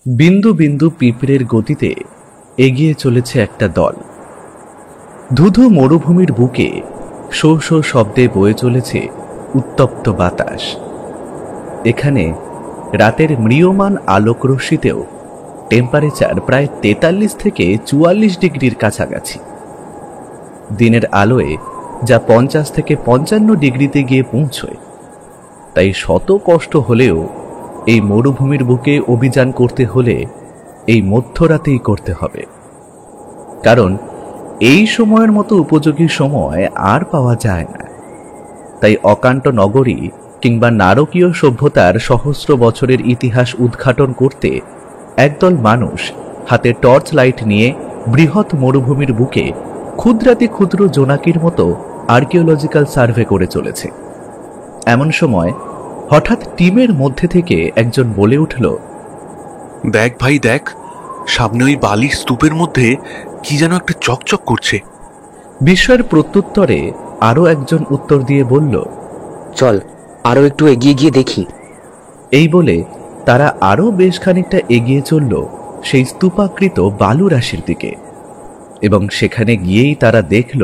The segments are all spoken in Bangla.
বিন্দু বিন্দু পিঁপড়ের গতিতে এগিয়ে চলেছে একটা দল। ধুধু মরুভূমির বুকে শো শো শব্দে বয়ে চলেছে উত্তপ্ত বাতাস। এখানে রাতের ম্রিয়মান আলোকরশ্মিতেও টেম্পারেচার প্রায় 43 থেকে 44 ডিগ্রির কাছাকাছি। দিনের আলোয় যা 50 থেকে 55 ডিগ্রিতে গিয়ে পৌঁছয়। তাই শত কষ্ট হলেও এই মরুভূমির বুকে অভিযান করতে হলে এই মধ্যরাতেই করতে হবে, কারণ এই সময়ের মতো উপযোগী সময় আর পাওয়া যায় না। তাই অকান্ত নগরী কিংবা নারকীয় সভ্যতার সহস্র বছরের ইতিহাস উদ্ঘাটন করতে একদল মানুষ হাতে টর্চ লাইট নিয়ে বৃহৎ মরুভূমির বুকে ক্ষুদ্রাতি ক্ষুদ্র জোনাকির মতো আর্কিওলজিক্যাল সার্ভে করে চলেছে। এমন সময় হঠাৎ টিমের মধ্যে থেকে একজন বলে উঠল, দেখ ভাই দেখ, সামনে ওই বালির স্তূপের মধ্যে কি যেন একটা চকচক করছে। বিস্ময়ের প্রত্যুত্তরে আরো একজন উত্তর দিয়ে বলল, চল আরো একটু এগিয়ে গিয়ে দেখি। এই বলে তারা আরো বেশ খানিকটা এগিয়ে চলল সেই স্তূপাকৃত বালু রাশির দিকে, এবং সেখানে গিয়েই তারা দেখল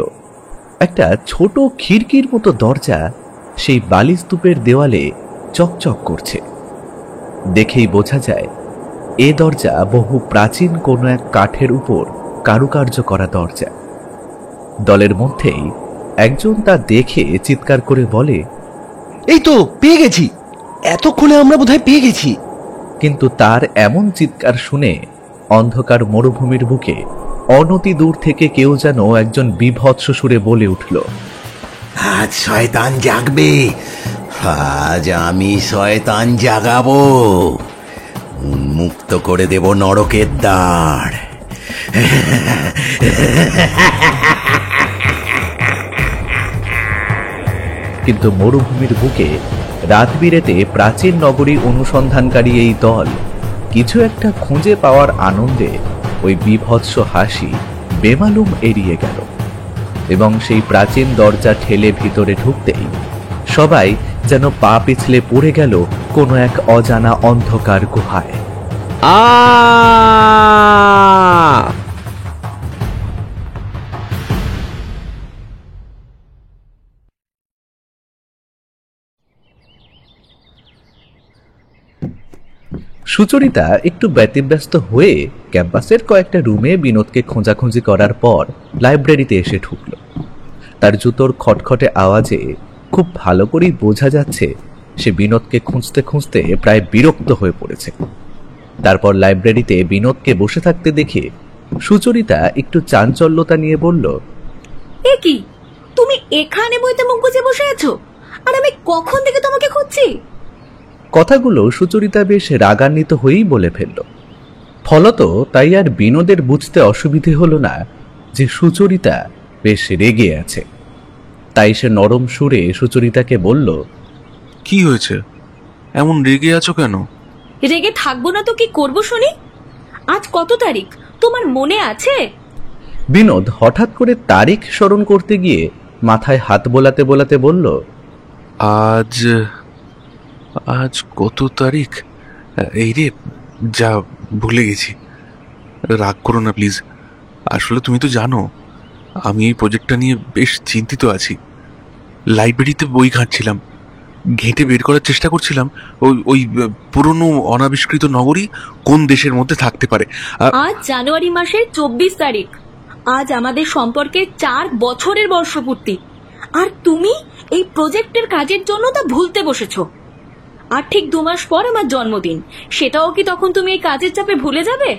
একটা ছোট খিড়কির মতো দরজা সেই বালি স্তূপের দেওয়ালে চকচক করছে। দেখেই বোঝা যায় এ দরজা বহু প্রাচীন কোনো এক কাঠের উপর কারুকার্য করা দরজা। দলের মধ্যেই একজন তা দেখে চিৎকার করে বলে, এই তো পেয়ে গেছি, এতক্ষণে আমরা বোধহয় পেয়ে গেছি। কিন্তু তার এমন চিৎকার শুনে অন্ধকার মরুভূমির বুকে অনতি দূর থেকে কেউ যেন একজন বিভৎস সুরে বলে উঠল, আজ শয়তান জাগবে, আজ আমি শয়তান জাগাবো, উন্মুক্ত করে দেব নরকের দ্বার। কিন্তু মরুভূমির বুকে রাত বিরেতে প্রাচীন নগরী অনুসন্ধানকারী এই দল কিছু একটা খুঁজে পাওয়ার আনন্দে ওই বিভৎস হাসি বেমালুম এড়িয়ে গেল, এবং সেই প্রাচীন দরজা ঠেলে ভিতরে ঢুকতেই সবাই যেন পা পিছলে পড়ে গেল কোনো এক অজানা অন্ধকার গুহায়। সুচরিতা একটু ব্যতিব্যস্ত হয়ে ক্যাম্পাসের কয়েকটা রুমে বিনোদকে খোঁজাখুঁজি করার পর লাইব্রেরিতে এসে ঢুকল। তার জুতোর খটখটে আওয়াজে খুব ভালো করেই বোঝা যাচ্ছে সে বিনোদকে খুঁজতে খুঁজতে প্রায় বিরক্ত হয়ে পড়েছে। তারপর লাইব্রেরিতে বিনোদকে বসে থাকতে দেখে সুচরিতা একটু চাঞ্চল্যতা নিয়ে বলল, এ কি, তুমি এখানে বইতে মুখ গুজে বসে আছো, আর আমি কখন থেকে তোমাকে খুঁজছি। কথাগুলো সুচরিতা বেশ রাগান্বিত হয়েই বলে ফেলল। ফলত তাই আর বিনোদের বুঝতে অসুবিধে হলো না যে সুচরিতা বেশ রেগে আছে। তাই সে নরম সুরে সুচরিতাকে বলল, কি হয়েছে, এমন রেগে আছো কেন? রেগে থাকবো না তো কি করবো শুনি? আজ কত তারিখ তোমার মনে আছে? বিনোদ হঠাৎ করে তারিখ স্মরণ করতে গিয়ে মাথায় হাত বোলাতে বোলাতে বলল, আজ আজ কত তারিখ? এই রে, যা ভুলে গেছি। রাগ করো না প্লিজ, আসলে তুমি তো জানো আমি এই প্রজেক্টটা নিয়ে বেশ চিন্তিত আছি। লাইব্রেরিতে বই ঘাঁটছিলাম, ঘেঁটে বের করার চেষ্টা করছিলাম ওই পুরনো অনাবিষ্কৃত নগরী কোন দেশের মধ্যে থাকতে পারে। আজ জানুয়ারি মাসের 24 তারিখ। আজ আমাদের সম্পর্কের 4 বছরের বর্ষপূর্তি, আর তুমি এই প্রজেক্টের কাজের জন্য তা ভুলতে বসেছো। আর ঠিক 2 মাস পর আমার জন্মদিন, সেটাও কি তখন তুমি এই কাজের চাপে ভুলে যাবে?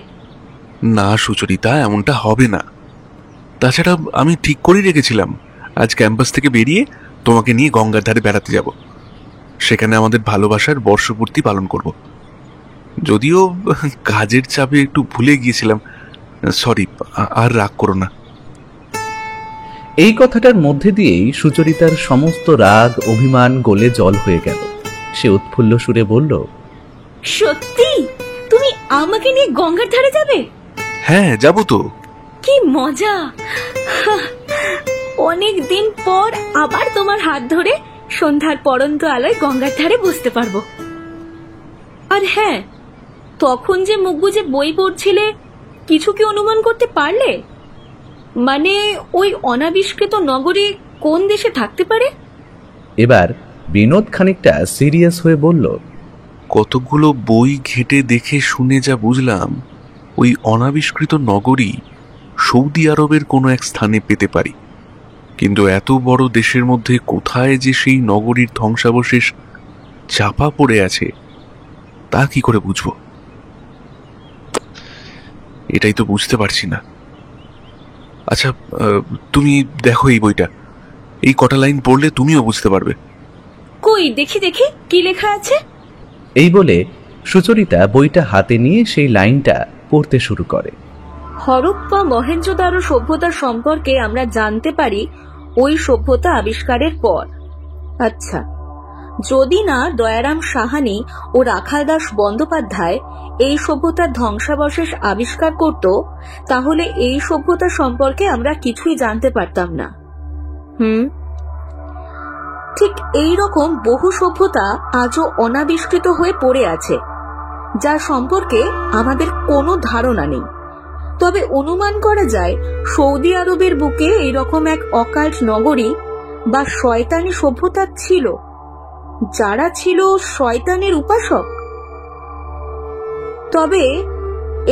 না সুচরিতা, এমনটা হবে না। তাছাড়া আমি ঠিক করেই রেখেছিলাম আজ ক্যাম্পাস থেকে বেরিয়ে তোমাকে নিয়ে গঙ্গার ধারে বেড়াতে যাব। সেখানে আমাদের ভালোবাসার বর্ষপূর্তি পালন করব। যদিও কাজের চাপে একটু ভুলে গিয়েছিলাম, সরি, আর রাগ করো না। এই কথাটার মধ্যে দিয়েই সুচরিতার সমস্ত রাগ অভিমান গলে জল হয়ে গেল। সে উৎফুল্ল সুরে বলল, সত্যি তুমি আমাকে নিয়ে গঙ্গার ধারে যাবে? হ্যাঁ, যাবো তো। কি মজা! অনেক দিন পর আবার তোমার হাত ধরে সন্ধ্যার পড়ন্ত আলোয় গঙ্গার ধারে বসতে পারবো। আর হ্যাঁ, তখন যে মুখ বুজে বই পড়ছিলে কিছু কি অনুমান করতে পারলে? মানে ওই অনাবিষ্কৃত নগরী কোন দেশে থাকতে পারে? এবার বিনোদ খানিকটা সিরিয়াস হয়ে বলল, কতগুলো বই ঘেটে দেখে শুনে যা বুঝলাম, ওই অনাবিষ্কৃত নগরী সৌদি আরবের কোনো এক স্থানে পেতে পারি। কিন্তু এত বড় দেশের মধ্যে কোথায় যে সেই নগরীর ধ্বংসাবশেষ চাপা পড়ে আছে তা কি করে বুঝবো? এটাই তো বুঝতে পারছি না। আচ্ছা, তুমি দেখো এই বইটা, এই কটা লাইন পড়লে তুমিও বুঝতে পারবে। কই দেখি দেখি কি লেখা আছে। এই বলে সুচরিতা বইটা হাতে নিয়ে সেই লাইনটা পড়তে শুরু করে। হরপ্পা মহেঞ্জোদারো সভ্যতার সম্পর্কে আমরা জানতে পারি ওই সভ্যতা আবিষ্কারের পর। আচ্ছা, যদি না দয়ারাম সাহানি ও রাখাল দাস বন্দ্যোপাধ্যায় এই সভ্যতার ধ্বংসাবশেষ আবিষ্কার করত, তাহলে এই সভ্যতা সম্পর্কে আমরা কিছুই জানতে পারতাম না। ঠিক এই রকম বহু সভ্যতা আজও অনাবিষ্কৃত হয়ে পড়ে আছে, যার সম্পর্কে আমাদের কোনো ধারণা নেই। তবে অনুমান করা যায় সৌদি আরবের বুকে এইরকম এক অকাল্ট নগরী বা শয়তানি সভ্যতা ছিল, যারা ছিল শয়তানের উপাসক। তবে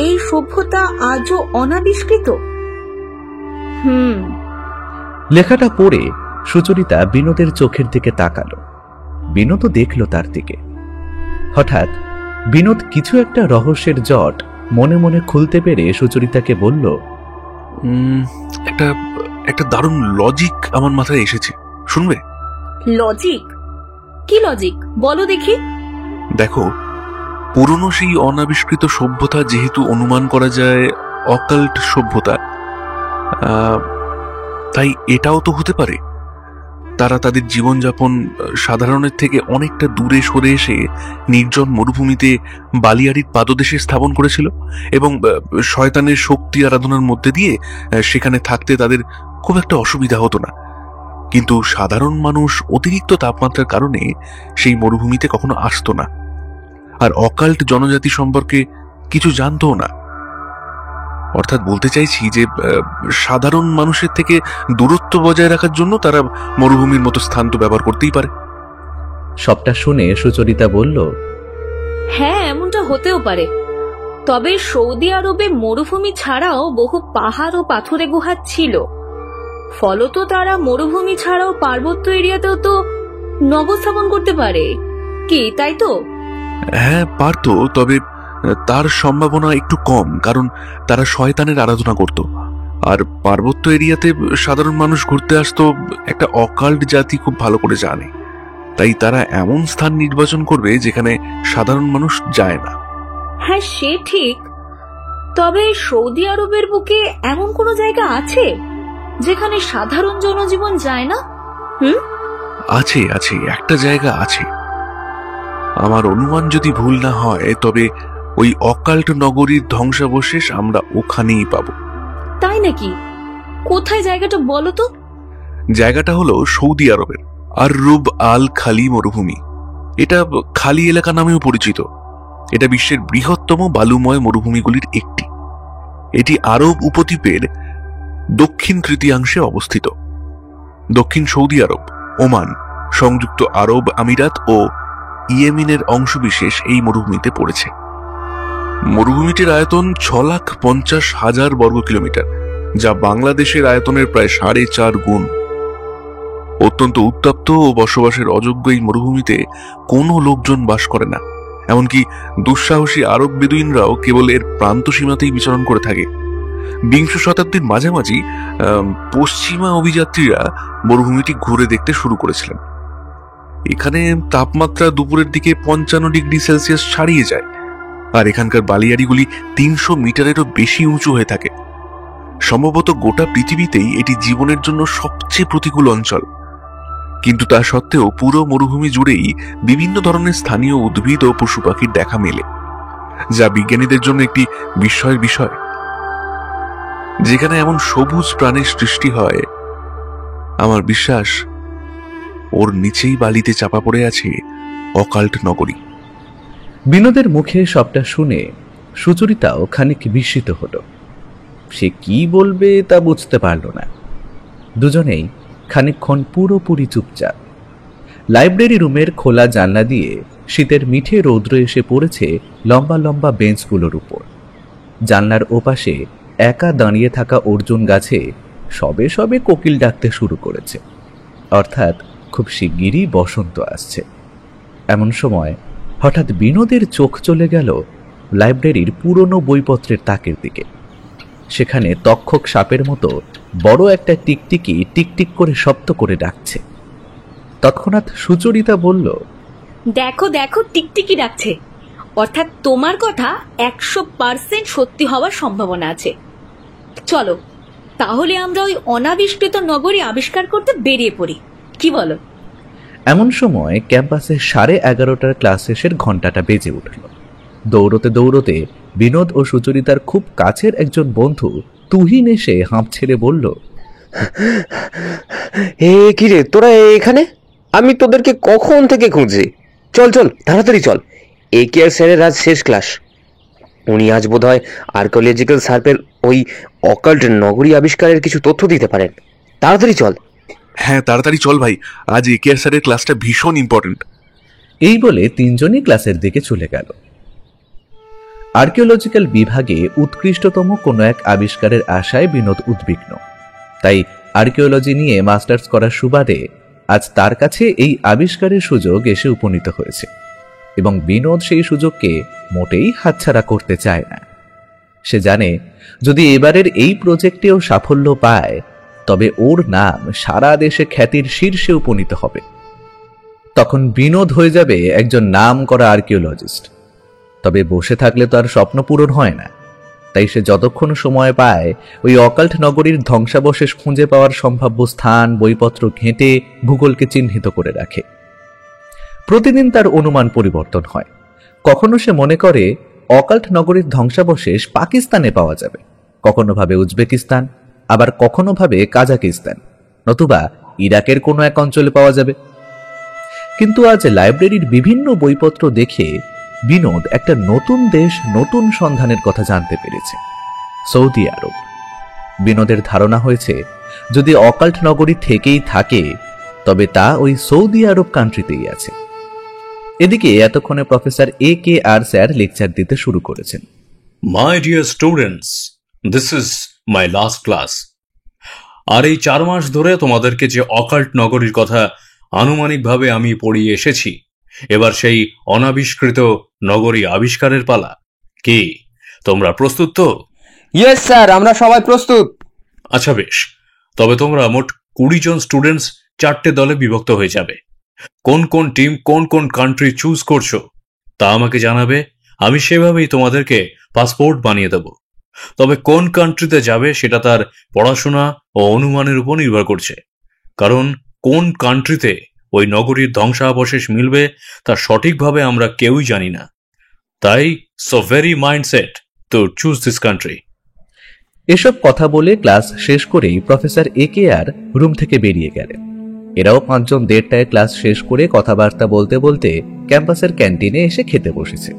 এই সভ্যতা আজও অনাবিষ্কৃত। লেখাটা পড়ে সুচরিতা বিনোদের চোখের দিকে তাকালো। বিনোদও দেখল তার দিকে। হঠাৎ বিনোদ কিছু একটা রহস্যের জট মনে মনে খুলতে পেরে সুচরিতাকে বলল, একটা দারুণ লজিক আমার মাথায় এসেছে, শুনবে? লজিক? কি লজিক বলো দেখি। দেখো, পুরনো সেই অনাবিষ্কৃত সভ্যতা যেহেতু অনুমান করা যায় অকাল্ট সভ্যতা, তাই এটাও তো হতে পারে তারা তাদের জীবনযাপন সাধারণের থেকে অনেকটা দূরে সরে এসে নির্জন মরুভূমিতে বালিয়াড়ির পাদদেশে স্থাপন করেছিল এবং শয়তানের শক্তি আরাধনার মধ্যে দিয়ে সেখানে থাকতে তাদের খুব একটা অসুবিধা হতো না। কিন্তু সাধারণ মানুষ অতিরিক্ত তাপমাত্রার কারণে সেই মরুভূমিতে কখনো আসতো না, আর অকাল্ট জনজাতি সম্পর্কে কিছু জানতও না। অর্থাৎ বলতে চাইছি যে সাধারণ মানুষের থেকে দূরত্ব বজায় রাখার জন্য তারা মরুভূমির মতো স্থান তো ব্যবহার করতেই পারে। সবটা শুনে সুচরিতা বলল, হ্যাঁ, এমনটা হতেও পারে। তবে সৌদি আরবে মরুভূমি ছাড়াও বহু পাহাড় ও পাথুরে গুহা ছিল, ফলত তারা মরুভূমি ছাড়াও পার্বত্য এরিয়াতেও তো নগর স্থাপন করতে পারে, কি তাই তো? হ্যাঁ পারতো, তবে তার সম্ভাবনা একটু কম, কারণ তারা শয়তানের আরাধনা করত। আর পার্বত্য এরিয়াতে সাধারণ মানুষ ঘুরতে আসতো একটা অকাল্ট জাতি খুব ভালো করে জানে, তাই তারা এমন স্থান নির্বাচন করবে যেখানে সাধারণ মানুষ যায় না। হ্যাঁ সে ঠিক, তবে সৌদি আরবের বুকে এমন কোনো জায়গা আছে যেখানে সাধারণ জনজীবন যায় না? আছে আছে, একটা জায়গা আছে। আমার অনুমান যদি ভুল না হয়, তবে ওই অকাল্ট নগরীর ধ্বংসাবশেষ আমরা ওখানেই পাবো। তাই নাকি? কোথায় জায়গাটা বলো তো? জায়গাটা হলো সৌদি আরবের আর রুব আল খালি মরুভূমি। এটা খালি এলাকা নামেও পরিচিত। এটা বিশ্বের বৃহত্তম বালুময় মরুভূমিগুলির একটি। এটি আরব উপদ্বীপের দক্ষিণ তৃতীয়াংশে অবস্থিত। দক্ষিণ সৌদি আরব, ওমান, সংযুক্ত আরব আমিরাত ও ইয়েমেনের অংশবিশেষ এই মরুভূমিতে পড়েছে। মরুভূমিটির আয়তন 6,50,000 বর্গ কিলোমিটার, যা বাংলাদেশের আয়তনের প্রায় 4.5 গুণ। অত্যন্ত উত্তপ্ত ও বসবাসের অযোগ্য এই মরুভূমিতে কোনো লোকজন বাস করে না, এমনকি দুঃসাহসী আরব বেদুইনরাও কেবল এর প্রান্ত সীমাতেই বিচরণ করে থাকে। বিংশ শতাব্দীর মাঝামাঝি পশ্চিমা অভিযাত্রীরা মরুভূমিটি ঘুরে দেখতে শুরু করেছিলেন। এখানে তাপমাত্রা দুপুরের দিকে 55 ডিগ্রি সেলসিয়াস ছাড়িয়ে যায়, আর এখানকার বালিয়াড়িগুলি 300 মিটারেরও বেশি উঁচু হয়ে থাকে। সম্ভবত গোটা পৃথিবীতেই এটি জীবনের জন্য সবচেয়ে প্রতিকূল অঞ্চল। কিন্তু তা সত্ত্বেও পুরো মরুভূমি জুড়েই বিভিন্ন ধরনের স্থানীয় উদ্ভিদ ও পশু পাখির দেখা মেলে, যা বিজ্ঞানীদের জন্য একটি বিস্ময়ের বিষয়। যেখানে এমন সবুজ প্রাণীর সৃষ্টি হয়, আমার বিশ্বাস ওর নিচেই বালিতে চাপা পড়ে আছে অকাল্ট নগরী। বিনোদের মুখে সবটা শুনে সুচরিতাও খানিক বিস্মিত হলো। সে কি বলবে তা বুঝতে পারল না। দুজনেই খানিকক্ষণ পুরোপুরি চুপচাপ। লাইব্রেরি রুমের খোলা জানলা দিয়ে শীতের মিঠে রৌদ্র এসে পড়েছে লম্বা লম্বা বেঞ্চগুলোর উপর। জানলার ওপাশে একা দাঁড়িয়ে থাকা অর্জুন গাছে সবে সবে কোকিল ডাকতে শুরু করেছে, অর্থাৎ খুব শিগগিরই বসন্ত আসছে। এমন সময় হঠাৎ বিনোদের চোখ চলে গেল লাইব্রেরির পুরনো বইপত্রের তাকের দিকে। সেখানে তক্ষক সাপের মতো বড় একটা টিকটিকি টিকটিক করে শব্দ করে ডাকছে। তৎক্ষণাৎ সুচরিতা বলল, দেখো দেখো, টিকটিকি ডাকছে, অর্থাৎ তোমার কথা 100% সত্যি হওয়ার সম্ভাবনা আছে। চলো তাহলে আমরা ওই অনাবিষ্কৃত নগরী আবিষ্কার করতে বেরিয়ে পড়ি, কি বলো? এমন সময় ক্যাম্পাসে 11:30টার ক্লাস শেষের ঘন্টাটা বেজে উঠল। দৌড়তে দৌড়তে বিনোদ ও সুচরিতার খুব কাছের একজন বন্ধু তুহিন এসে হাঁপ ছেড়ে বলল, এ কি রে, তোরা এখানে? আমি তোদেরকে কখন থেকে খুঁজছি। চল চল, তাড়াতাড়ি চল। AKR স্যারের আজ শেষ ক্লাস। উনি আজ বোধহয় আর্কিওলজিক্যাল সার্ভের ওই অকাল্ট নগরী আবিষ্কারের কিছু তথ্য দিতে পারেন। তাড়াতাড়ি চল। হ্যাঁ, তাড়াতাড়ি চল ভাই, আজ AKR স্যারের ক্লাসটা ভীষণ ইম্পর্টেন্ট। এই বলে তিনজনই ক্লাসের দিকে চলে গেল। আর্কিওলজিক্যাল বিভাগে উৎকৃষ্টতম কোনো এক আবিষ্কারের আশায় বিনোদ উদ্বিগ্ন। তাই আর্কিওলজি নিয়ে মাস্টার্স করার সুবাদে আজ তার কাছে এই আবিষ্কারের সুযোগ এসে উপনীত হয়েছে, এবং বিনোদ সেই সুযোগকে মোটেই হাতছাড়া করতে চায় না। সে জানে যদি এবারের এই প্রজেক্টেও সাফল্য পায় তবে ওর নাম সারা দেশে খ্যাতির শীর্ষে উপনীত হবে। তখন বিনোদ হয়ে যাবে একজন নাম করা আর্কিওলজিস্ট। তবে বসে থাকলে তো আর স্বপ্ন পূরণ হয় না। তাই সে যতক্ষণ সময় পায় ওই অকাল্ট নগরীর ধ্বংসাবশেষ খুঁজে পাওয়ার সম্ভাব্য স্থান বইপত্র ঘেঁটে ভূগোলকে চিহ্নিত করে রাখে। প্রতিদিন তার অনুমান পরিবর্তন হয়। কখনো সে মনে করে অকাল্ট নগরীর ধ্বংসাবশেষ পাকিস্তানে পাওয়া যাবে, কখনো ভাবে উজবেকিস্তান, আবার কখনো ভাবে কাজাকিস্তান, নতুবা ইরাকের কোনো এক অঞ্চলে পাওয়া যাবে। কিন্তু আজ লাইব্রেরির বিভিন্ন বইপত্র দেখে বিনোদ একটা নতুন দেশ, নতুন সন্ধানের কথা জানতে পেরেছে, সৌদি আরব। বিনোদের ধারণা হয়েছে যদি অকাল্ট নগরী থেকেই থাকে তবে তা ওই সৌদি আরব কান্ট্রিতেই আছে। এদিকে এতক্ষণে প্রফেসর AKR স্যার লেকচার দিতে শুরু করেছেন। My dear students, this is my last class. আর এই 4 মাস ধরে তোমাদেরকে যে অকাল্ট নগরীর কথা আনুমানিকভাবে আমি পড়িয়ে এসেছি, এবার সেই অনাবিষ্কৃত নগরী আবিষ্কারের পালা। কি তোমরা প্রস্তুত তো? ইয়েস স্যার, আমরা সবাই প্রস্তুত। আচ্ছা বেশ, তবে তোমরা মোট 20 জন স্টুডেন্টস 4টে দলে বিভক্ত হয়ে যাবে। কোন কোন টিম কোন কোন কান্ট্রি চুজ করছো তা আমাকে জানাবে। আমি সেভাবেই তোমাদেরকে পাসপোর্ট বানিয়ে দেব। তবে কোন কান্ট্রিতে যাবে সেটা তার পড়াশোনা ও অনুমানের উপর নির্ভর করছে, কারণ কোন কান্ট্রিতে ওই নগরীর ধ্বংসাবশেষ মিলবে তা সঠিকভাবে আমরা কেউই জানি না। তাই so very mindset to choose this country. এসব কথা বলে ক্লাস শেষ করেই প্রফেসর AKR রুম থেকে বেরিয়ে গেলেন। এরাও 5 জন 1:30টায় ক্লাস শেষ করে কথাবার্তা বলতে বলতে ক্যাম্পাসের ক্যান্টিনে এসে খেতে বসেছে।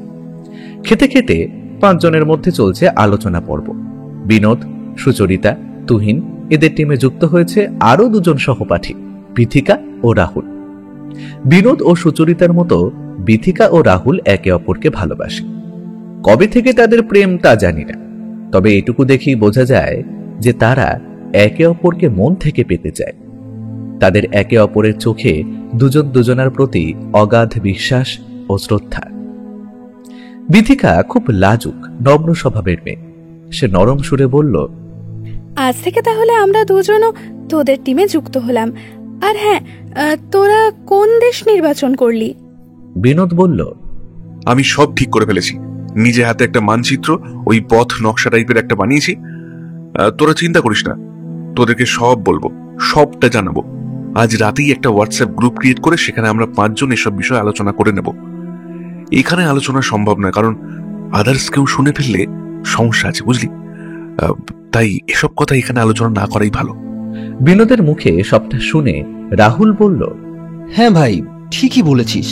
খেতে খেতে 5 জনের মধ্যে চলছে আলোচনা পর্ব। বিনোদ, সুচরিতা, তুহিন, এদের টিমে যুক্ত হয়েছে আরো 2 জন সহপাঠী, বিথিকা ও রাহুল। বিনোদ ও সুচরিতার মতো বিথিকা ও রাহুল একে অপরকে ভালোবাসে। কবে থেকে তাদের প্রেম তা জানি না, তবে এটুকু দেখেই বোঝা যায় যে তারা একে অপরকে মন থেকে পেতে চায়। তাদের একে অপরের চোখে দুজন দুজনার প্রতি অগাধ বিশ্বাস ও শ্রদ্ধা। বিথিকা খুব লাজুক, নম্র স্বভাবের মেয়ে। সে নরম সুরে বলল, আজ থেকে তাহলে আমরা দুজনও তোদের টিমে যুক্ত হলাম। আর হ্যাঁ, তোরা কোন দেশ নির্বাচন করলি? বিনোদ বলল, আমি সব ঠিক করে ফেলেছি। নিজে হাতে একটা মানচিত্র, ওই পথ নকশা টাইপের একটা বানিয়েছি। তোরা চিন্তা করিস না, তোদেরকে সব বলবো, সবটা জানাবো। আজ রাতেই একটা হোয়াটসঅ্যাপ গ্রুপ ক্রিয়েট করে সেখানে আমরা 5 জন এসব বিষয়ে আলোচনা করে নেব। এখানে আলোচনা সম্ভব নয়, কারণ আদার্স কেউ শুনে ফেললে সমস্যা আছে, বুঝলি? তাই এসব কথা এখানে আলোচনা না করাই ভালো। বিনোদের মুখে সবটা শুনে রাহুল বলল, হ্যাঁ ভাই, ঠিকই বলেছিস।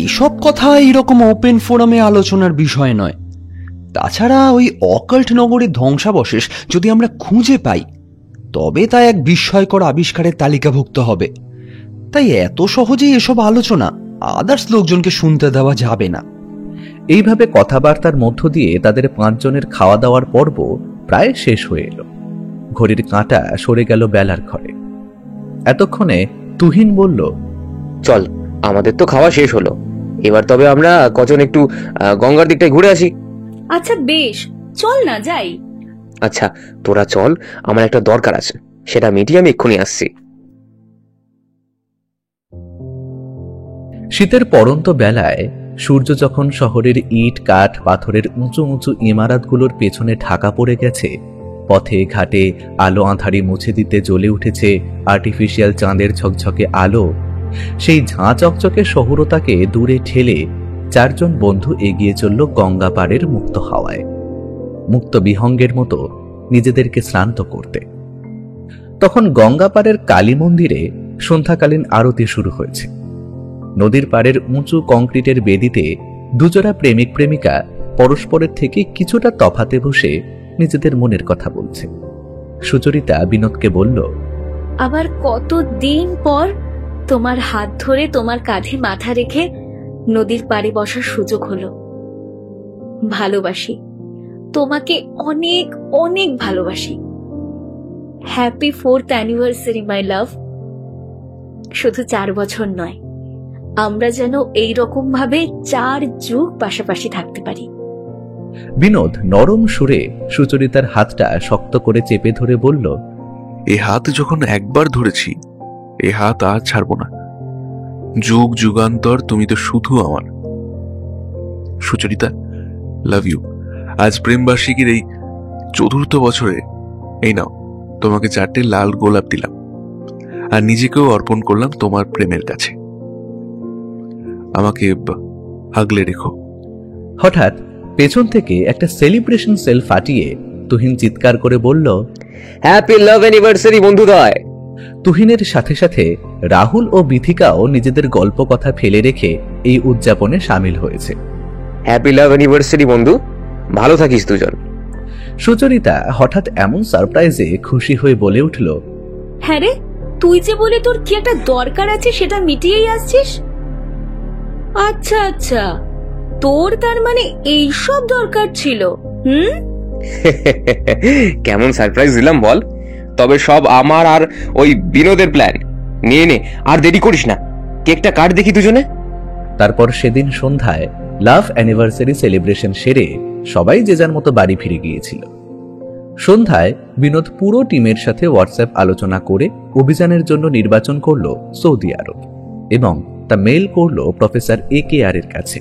এসব কথা এরকম ওপেন ফোরামে আলোচনার বিষয় নয়। তাছাড়া ওই অকাল্ট নগরের ধ্বংসাবশেষ যদি আমরা খুঁজে পাই তবে তা এক বিস্ময়কর আবিষ্কারের তালিকাভুক্ত হবে। তাই এত সহজেই এসব আলোচনা আদার্স লোকজনকে শুনতে দেওয়া যাবে না। এইভাবে কথাবার্তার মধ্য দিয়ে তাদের 5 জনের খাওয়া দাওয়ার পর্ব প্রায় শেষ হয়ে এলো। ঘড়ির কাঁটা সরে গেল বেলার ঘরে। এতক্ষণে তুহিন বলল, চল, আমাদের তো খাওয়া শেষ হলো, এবার তবে আমরা কজন একটু গঙ্গার দিকটায় ঘুরে আসি। আচ্ছা বেশ, চল না যাই। আচ্ছা তোরা চল, আমার একটা দরকার আছে, সেটা মিটিয়ে আমি এক্ষুনি আসছি। শীতের পড়ন্ত বেলায় সূর্য যখন শহরের ইট কাঠ পাথরের উঁচু উঁচু ইমারতগুলোর পেছনে ঢাকা পড়ে গেছে, পথে ঘাটে আলো আঁধারি মুছে দিতে জ্বলে উঠেছে আর্টিফিশিয়াল চাঁদের ঝকঝকে আলো, সেই ঝাঁ চকচকে শহুরতাকে দূরে ঠেলে 4 জন বন্ধু এগিয়ে চলল গঙ্গা পাড়ের মুক্ত হাওয়ায়, মুক্ত বিহঙ্গের মতো নিজেদেরকে শ্রান্ত করতে। তখন গঙ্গা পাড়ের কালী মন্দিরে সন্ধ্যাকালীন আরতি শুরু হয়েছে। নদীর পাড়ের উঁচু কংক্রিটের বেদিতে দুজোড়া প্রেমিক প্রেমিকা পরস্পরের থেকে কিছুটা তফাতে বসে নিজেদের মনের কথা বলছে। সুচরিতা বিনোদকে বলল, আবার কতদিন পর তোমার হাত ধরে তোমার কাঁধে মাথা রেখে নদীর পাড়ে বসার সুযোগ হলো। ভালোবাসি তোমাকে, অনেক অনেক ভালোবাসি। হ্যাপি 4th অ্যানিভার্সারি মাই লাভ। শুধু 4 বছর নয়, আমরা যেন এইরকম ভাবে 4 যুগ পাশাপাশি থাকতে পারি। বিনোদ নরম সুরে সুচরিতার হাতটা শক্ত করে চেপে ধরে বলল, এ হাত যখন একবার ধরেছি, এ হাত আর ছাড়বো না। যুগ যুগান্তর তুমি তো শুধু আমার। Sucharita, love you. আজ প্রেমবার্ষিকীর এই 4th বছরে এই নাও, তোমাকে 4টে লাল গোলাপ দিলাম, আর নিজেকেও অর্পণ করলাম তোমার প্রেমের কাছে। আমাকে আগলে রেখো। হঠাৎ পেছন থেকে একটা সেলিব্রেশন সেল ফাটিয়ে তুহিন চিৎকার করে বলল, হ্যাপি লাভ অ্যানিভার্সারি বন্ধুদ্বয়। তুহিনের সাথে সাথে রাহুল ও বিথিকাও নিজেদের গল্প কথা ফেলে রেখে এই উদযাপনে সামিল হয়েছে। হ্যাপি লাভ অ্যানিভার্সারি বন্ধু, ভালো থাকিস দুজন। সুচরিতা হঠাৎ এমন সারপ্রাইজে খুশি হয়ে বলে উঠল, হ্যাঁ রে, তুই যে বলে তোর কি একটা দরকার আছে সেটা মিটিয়েই আসছিস। আচ্ছা আচ্ছা, তোর তার মানে এইসব দরকার ছিল। কেমন সারপ্রাইজ দিলাম বল? তবে সব আমার আর ওই বিনোদের প্ল্যান। নিয়ে নে, আর দেরি করিস না, কেকটা কাট দেখি দুজনে। তারপর সেদিন সন্ধ্যায় লাভ অ্যানিভার্সারি সেলিব্রেশন সেরে সবাই যে যার মতো বাড়ি ফিরে গিয়েছিল। সন্ধ্যায় বিনোদ পুরো টিমের সাথে হোয়াটসঅ্যাপ আলোচনা করে অভিযানের জন্য নির্বাচন করল সৌদি আরব এবং তা মেইল করল প্রফেসর AKR এর কাছে।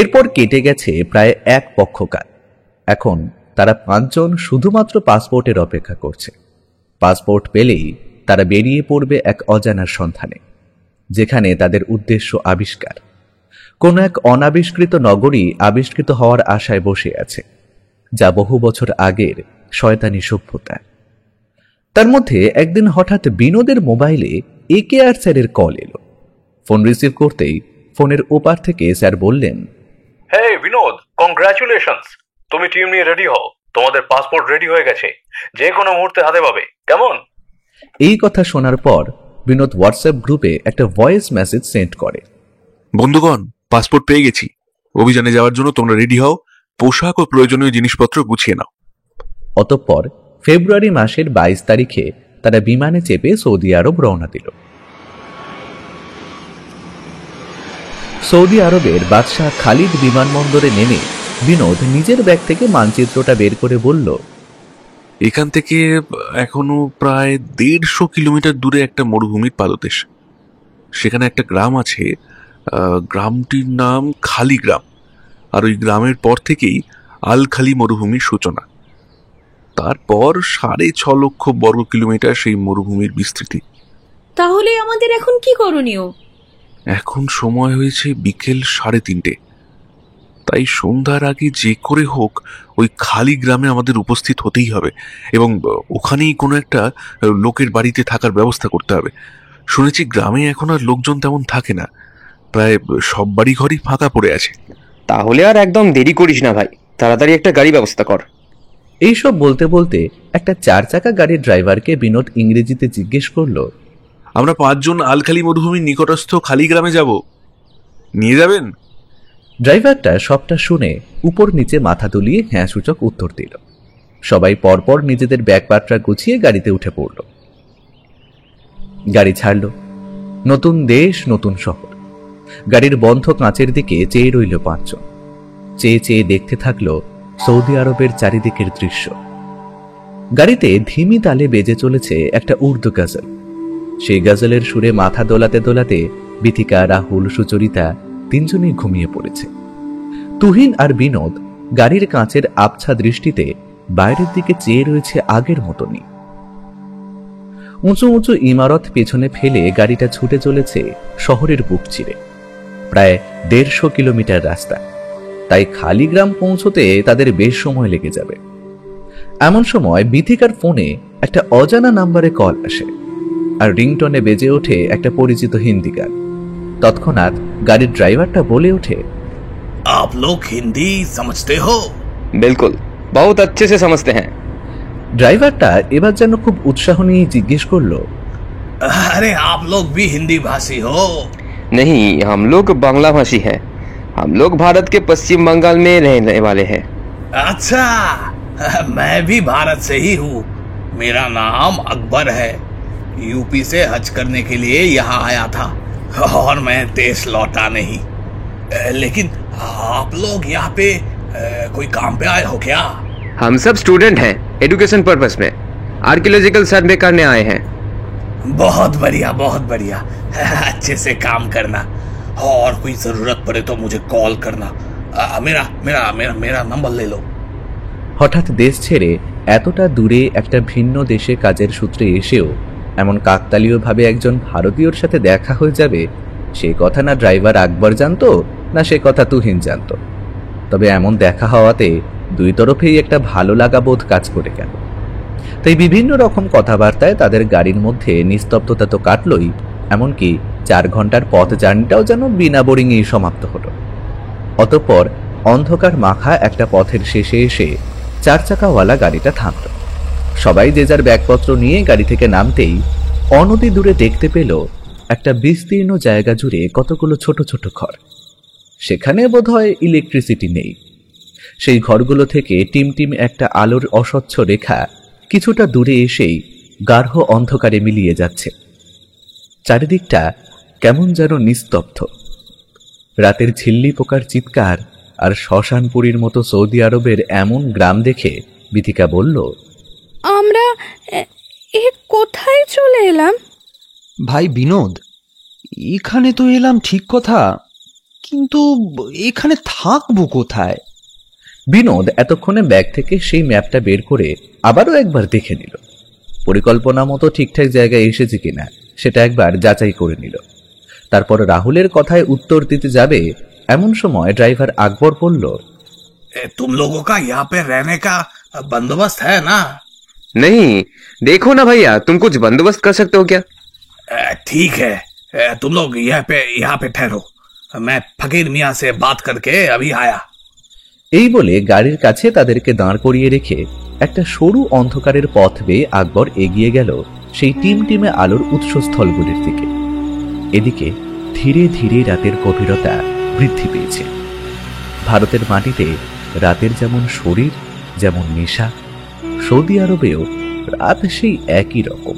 এরপর কেটে গেছে প্রায় 1 পক্ষকাল। এখন তারা 5 জন শুধুমাত্র পাসপোর্টের অপেক্ষা করছে। পাসপোর্ট পেলেই তারা বেরিয়ে পড়বে এক অজানার সন্ধানে, যেখানে তাদের উদ্দেশ্য আবিষ্কার। কোন এক অনাবিষ্কৃত নগরী আবিষ্কৃত হওয়ার আশায় বসে আছে, যা বহু বছর আগের শয়তানি সভ্যতা। তার মধ্যে একদিন হঠাৎ বিনোদের মোবাইলে AKR স্যারের কল এলো। ফোন রিসিভ করতেই ফোনের ওপার থেকে স্যার বললেন, হ্যাঁ বিনোদ, কংগ্রাচুলেশনস, তুমি টিম নিয়ে রেডি হও, তোমাদের পাসপোর্ট রেডি হয়ে গেছে, যে কোনো মুহূর্তে হাতে পাবে, কেমন? এই কথা শোনার পর বিনোদ হোয়াটসঅ্যাপ গ্রুপে একটা ভয়েস মেসেজ সেন্ড করে, বন্ধুগণ, পাসপোর্ট পেয়ে গেছি, অভিযানে যাওয়ার জন্য তোমরা রেডি হও, পোশাক ও প্রয়োজনীয় জিনিসপত্র গুছিয়ে নাও। অতঃপর ফেব্রুয়ারি মাসের 22 তারিখে তারা বিমানে চেপে সৌদি আরব রওনা দিল। সৌদি আরবের বাদশাহ খালিদ বিমানবন্দরে নেমে বিনোদ নিজের ব্যাগ থেকে মানচিত্রটা বের করে বলল, এখান থেকে এখনো প্রায় 150 কিলোমিটার দূরে একটা মরুভূমির পাদদেশ। সেখানে একটা গ্রাম আছে, গ্রামটির নাম খালি গ্রাম, আর ওই গ্রামের পর থেকেই আল খালি মরুভূমির সূচনা। তারপর 6.5 লক্ষ বর্গ কিলোমিটার সেই মরুভূমির বিস্তৃতি। তাহলে আমাদের এখন কি করণীয়? এখন সময় হয়েছে বিকেল 3:30। তাই সন্ধ্যার আগে যে করে হোক ওই খালি গ্রামে আমাদের উপস্থিত হতেই হবে এবং ওখানেই কোনো একটা লোকের বাড়িতে থাকার ব্যবস্থা করতে হবে। শুনেছি গ্রামে এখন আর লোকজন তেমন থাকে না, প্রায় সব বাড়ি ঘরই ফাঁকা পড়ে আছে। তাহলে আর একদম দেরি করিস না ভাই, তাড়াতাড়ি একটা গাড়ি ব্যবস্থা কর। এইসব বলতে বলতে একটা 4 চাকা গাড়ির ড্রাইভারকে বিনোদ ইংরেজিতে জিজ্ঞেস করলো, আমরা 5 জন আলখালি মরুভূমির নিকটস্থ খালি গ্রামে যাব, নিয়ে যাবেন? ড্রাইভারটা সবটা শুনে উপর নিচে মাথা দুলিয়ে হ্যাঁ সূচক উত্তর দিল। সবাই পরপর নিজেদের ব্যাগপাত্রা গুছিয়ে গাড়িতে উঠে পড়ল। গাড়ি ছাড়ল। নতুন দেশ, নতুন শহর। গাড়ির বন্ধ কাঁচের দিকে চেয়ে রইল 5 জন। চেয়ে চেয়ে দেখতে থাকলো সৌদি আরবের চারিদিকের দৃশ্য। গাড়িতে ধিমি তালে বেজে চলেছে একটা উর্দু গজল। সেই গজলের সুরে মাথা দোলাতে দোলাতে বিথিকা, রাহুল, সুচরিতা 3 জনই ঘুমিয়ে পড়েছে। তুহিন আর বিনোদ গাড়ির কাঁচের আবছা দৃষ্টিতে বাইরের দিকে চেয়ে রয়েছে আগের মতনই। উঁচু উঁচু ইমারত পেছনে ফেলে গাড়িটা ছুটে চলেছে শহরের বুক চিরে। প্রায় 150 কিলোমিটার রাস্তা, তাই খালি গ্রাম পৌঁছতে তাদের বেশ সময় লেগে যাবে। এমন সময় বিথিকার ফোনে একটা অজানা নাম্বারে কল আসে, আর রিংটনে বেজে ওঠে একটা পরিচিত হিন্দি গান। তৎক্ষণাৎ গাড়ির ড্রাইভারটা বলে ওঠে, आप लोग हिंदी समझते हो? बिल्कुल, बहुत अच्छे से समझते हैं। ড্রাইভারটা এবার যেন খুব উৎসাহ নিয়ে জিজ্ঞেস করলো, अरे आप लोग भी हिंदी भाषी हो? नहीं, हम लोग बांग्ला भाषी हैं। हम लोग भारत के पश्चिम बंगाल में रहने वाले हैं। अच्छा, मैं भी भारत से ही हूँ। मेरा नाम अकबर है। यूपी से हज करने के लिए यहाँ आया था और मैं देश लौटा नहीं। लेकिन आप लोग यहाँ पे कोई काम पे आए हो क्या? हम सब स्टूडेंट हैं, एजुकेशन पर्पस में आर्कियोलॉजिकल सर्वे करने आए हैं। बहुत बढ़िया, बहुत बढ़िया। अच्छे से काम करना और कोई जरूरत पड़े तो मुझे कॉल करना। मेरा मेरा मेरा मेरा नंबर ले लो। হঠাৎ দেশ ছেড়ে এতটা দূরে একটা ভিন্ন দেশে কাজের সূত্রে এসেও এমন কাকতালীয়ভাবে একজন ভারতীয়র সাথে দেখা হয়ে যাবে, সে কথা না ড্রাইভার আকবর জানতো, না সে কথা তুহিন জানতো। তবে এমন দেখা হওয়াতে 2 তরফেই একটা ভালো লাগা বোধ কাজ করে গেল। তাই বিভিন্ন রকম কথাবার্তায় তাদের গাড়ির মধ্যে নিস্তব্ধতা তো কাটলই, এমনকি 4 ঘন্টার পথ জার্নিটাও যেন বিনা বোরিংয়েই সমাপ্ত হলো। অতঃপর অন্ধকার মাখা একটা পথের শেষে এসে 4 চাকাওয়ালা গাড়িটা থামল। সবাই যে যার ব্যাগপত্র নিয়ে গাড়ি থেকে নামতেই অনতি দূরে দেখতে পেল একটা বিস্তীর্ণ জায়গা জুড়ে কতগুলো ছোট ছোট ঘর। সেখানে বোধহয় ইলেকট্রিসিটি নেই। সেই ঘরগুলো থেকে টিমটিম একটা আলোর অস্বচ্ছ রেখা কিছুটা দূরে এসেই গাঢ় অন্ধকারে মিলিয়ে যাচ্ছে। চারিদিকটা কেমন যেন নিস্তব্ধ। রাতের ঝিল্লি পোকার চিৎকার আর শ্মশানপুরীর মতো সৌদি আরবের এমন গ্রাম দেখে বিথিকা বলল, আমরা কোথায় চলে এলাম? ভাই বিনোদ, এখানে তো এলাম ঠিক কথা, কিন্তু এখানে থাকবো কোথায়? বিনোদ এতক্ষণে ব্যাগ থেকে সেই ম্যাপটা বের করে আবারও একবার দেখে নিল। পরিকল্পনা মতো ঠিকঠাক জায়গায় এসেছে কিনা সেটা একবার যাচাই করে নিল। তারপর রাহুলের কথায় উত্তর দিতে যাবে এমন সময় ড্রাইভার আকবর বলল, तुम लोगों का यहाँ पे रहने का बंदोबस्त है ना? नहीं, देखो ना भैया, तुम कुछ बंदोबस्त कर सकते हो क्या? ठीक है, तुम लोग यहाँ पे ठहरो। मैं फकीर मियाँ से बात करके अभी आया। এই বলে গাড়ির কাছে তাদেরকে দাঁড় করিয়ে রেখে একটা সরু অন্ধকারের পথ বেয়ে আকবর এগিয়ে গেল সেই টিমটিমে আলোর উৎসস্থলগুলির দিকে। এদিকে ধীরে ধীরে রাতের গভীরতা বৃদ্ধি পেয়েছে। ভারতের মাটিতে রাতের যেমন শরীর, যেমন নেশা, সৌদি আরবেও রাত সেই একই রকম,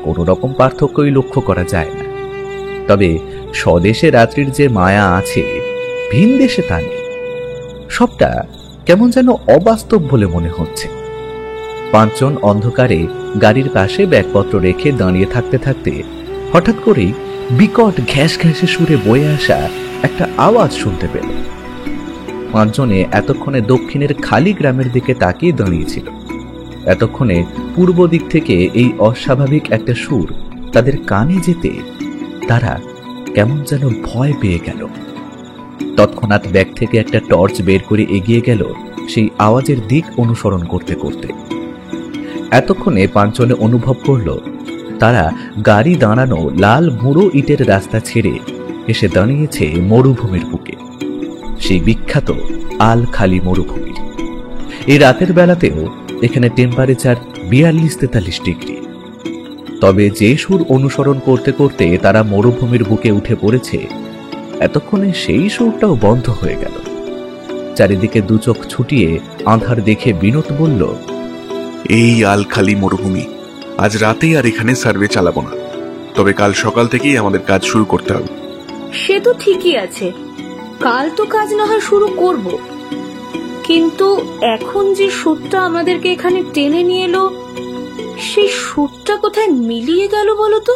কোনো রকম পার্থক্যই লক্ষ্য করা যায় না। তবে স্বদেশে রাত্রির যে মায়া আছে, ভিন দেশে তা নেই। সবটা কেমন যেন অবাস্তব বলে মনে হচ্ছে। 5 জন অন্ধকারে গাড়ির পাশে ব্যাগপত্র রেখে দাঁড়িয়ে থাকতে থাকতে হঠাৎ করেই বিকট ঘ্যাস ঘ্যাসে সুরে বয়ে আসা একটা আওয়াজ শুনতে পেল। 5 জনে এতক্ষণে দক্ষিণের খালি গ্রামের দিকে তাকিয়ে দাঁড়িয়েছিল। এতক্ষণে পূর্ব দিক থেকে এই অস্বাভাবিক একটা সুর তাদের কানে যেতে তারা কেমন যেন ভয় পেয়ে গেল। তৎক্ষণাৎ ব্যাগ থেকে একটা টর্চ বের করে এগিয়ে গেল সেই আওয়াজের দিক অনুসরণ করতে করতে। এতক্ষণে 5 জনে অনুভব করল তারা গাড়ি দাঁড়ানো লাল মুড়ো ইটের রাস্তা ছেড়ে এসে দাঁড়িয়েছে মরুভূমির বুকে। সেই বিখ্যাত আল খালি মরুভূমি। এই রাতের বেলাতেও এখানে টেম্পারেচার 42-43 ডিগ্রি। তবে যে সুর অনুসরণ করতে করতে তারা মরুভূমির বুকে উঠে পড়েছে, এতক্ষণে সেই সুরটাও বন্ধ হয়ে গেল। চারিদিকে দুচোখ ছুটিয়ে আঁধার দেখে বিনোদ বলল, এই আলখালি মরুভূমি, আজ রাতেই আর এখানে সার্ভে চালাবো না, তবে কাল সকাল থেকেই আমাদের কাজ শুরু করতে হবে। সে তো ঠিকই আছে, কাল তো কাজ না হয় শুরু করব, কিন্তু এখন যে সুরটা আমাদেরকে এখানে টেনে নিয়ে এলো, সেই সুরটা কোথায় মিলিয়ে গেল বলো তো?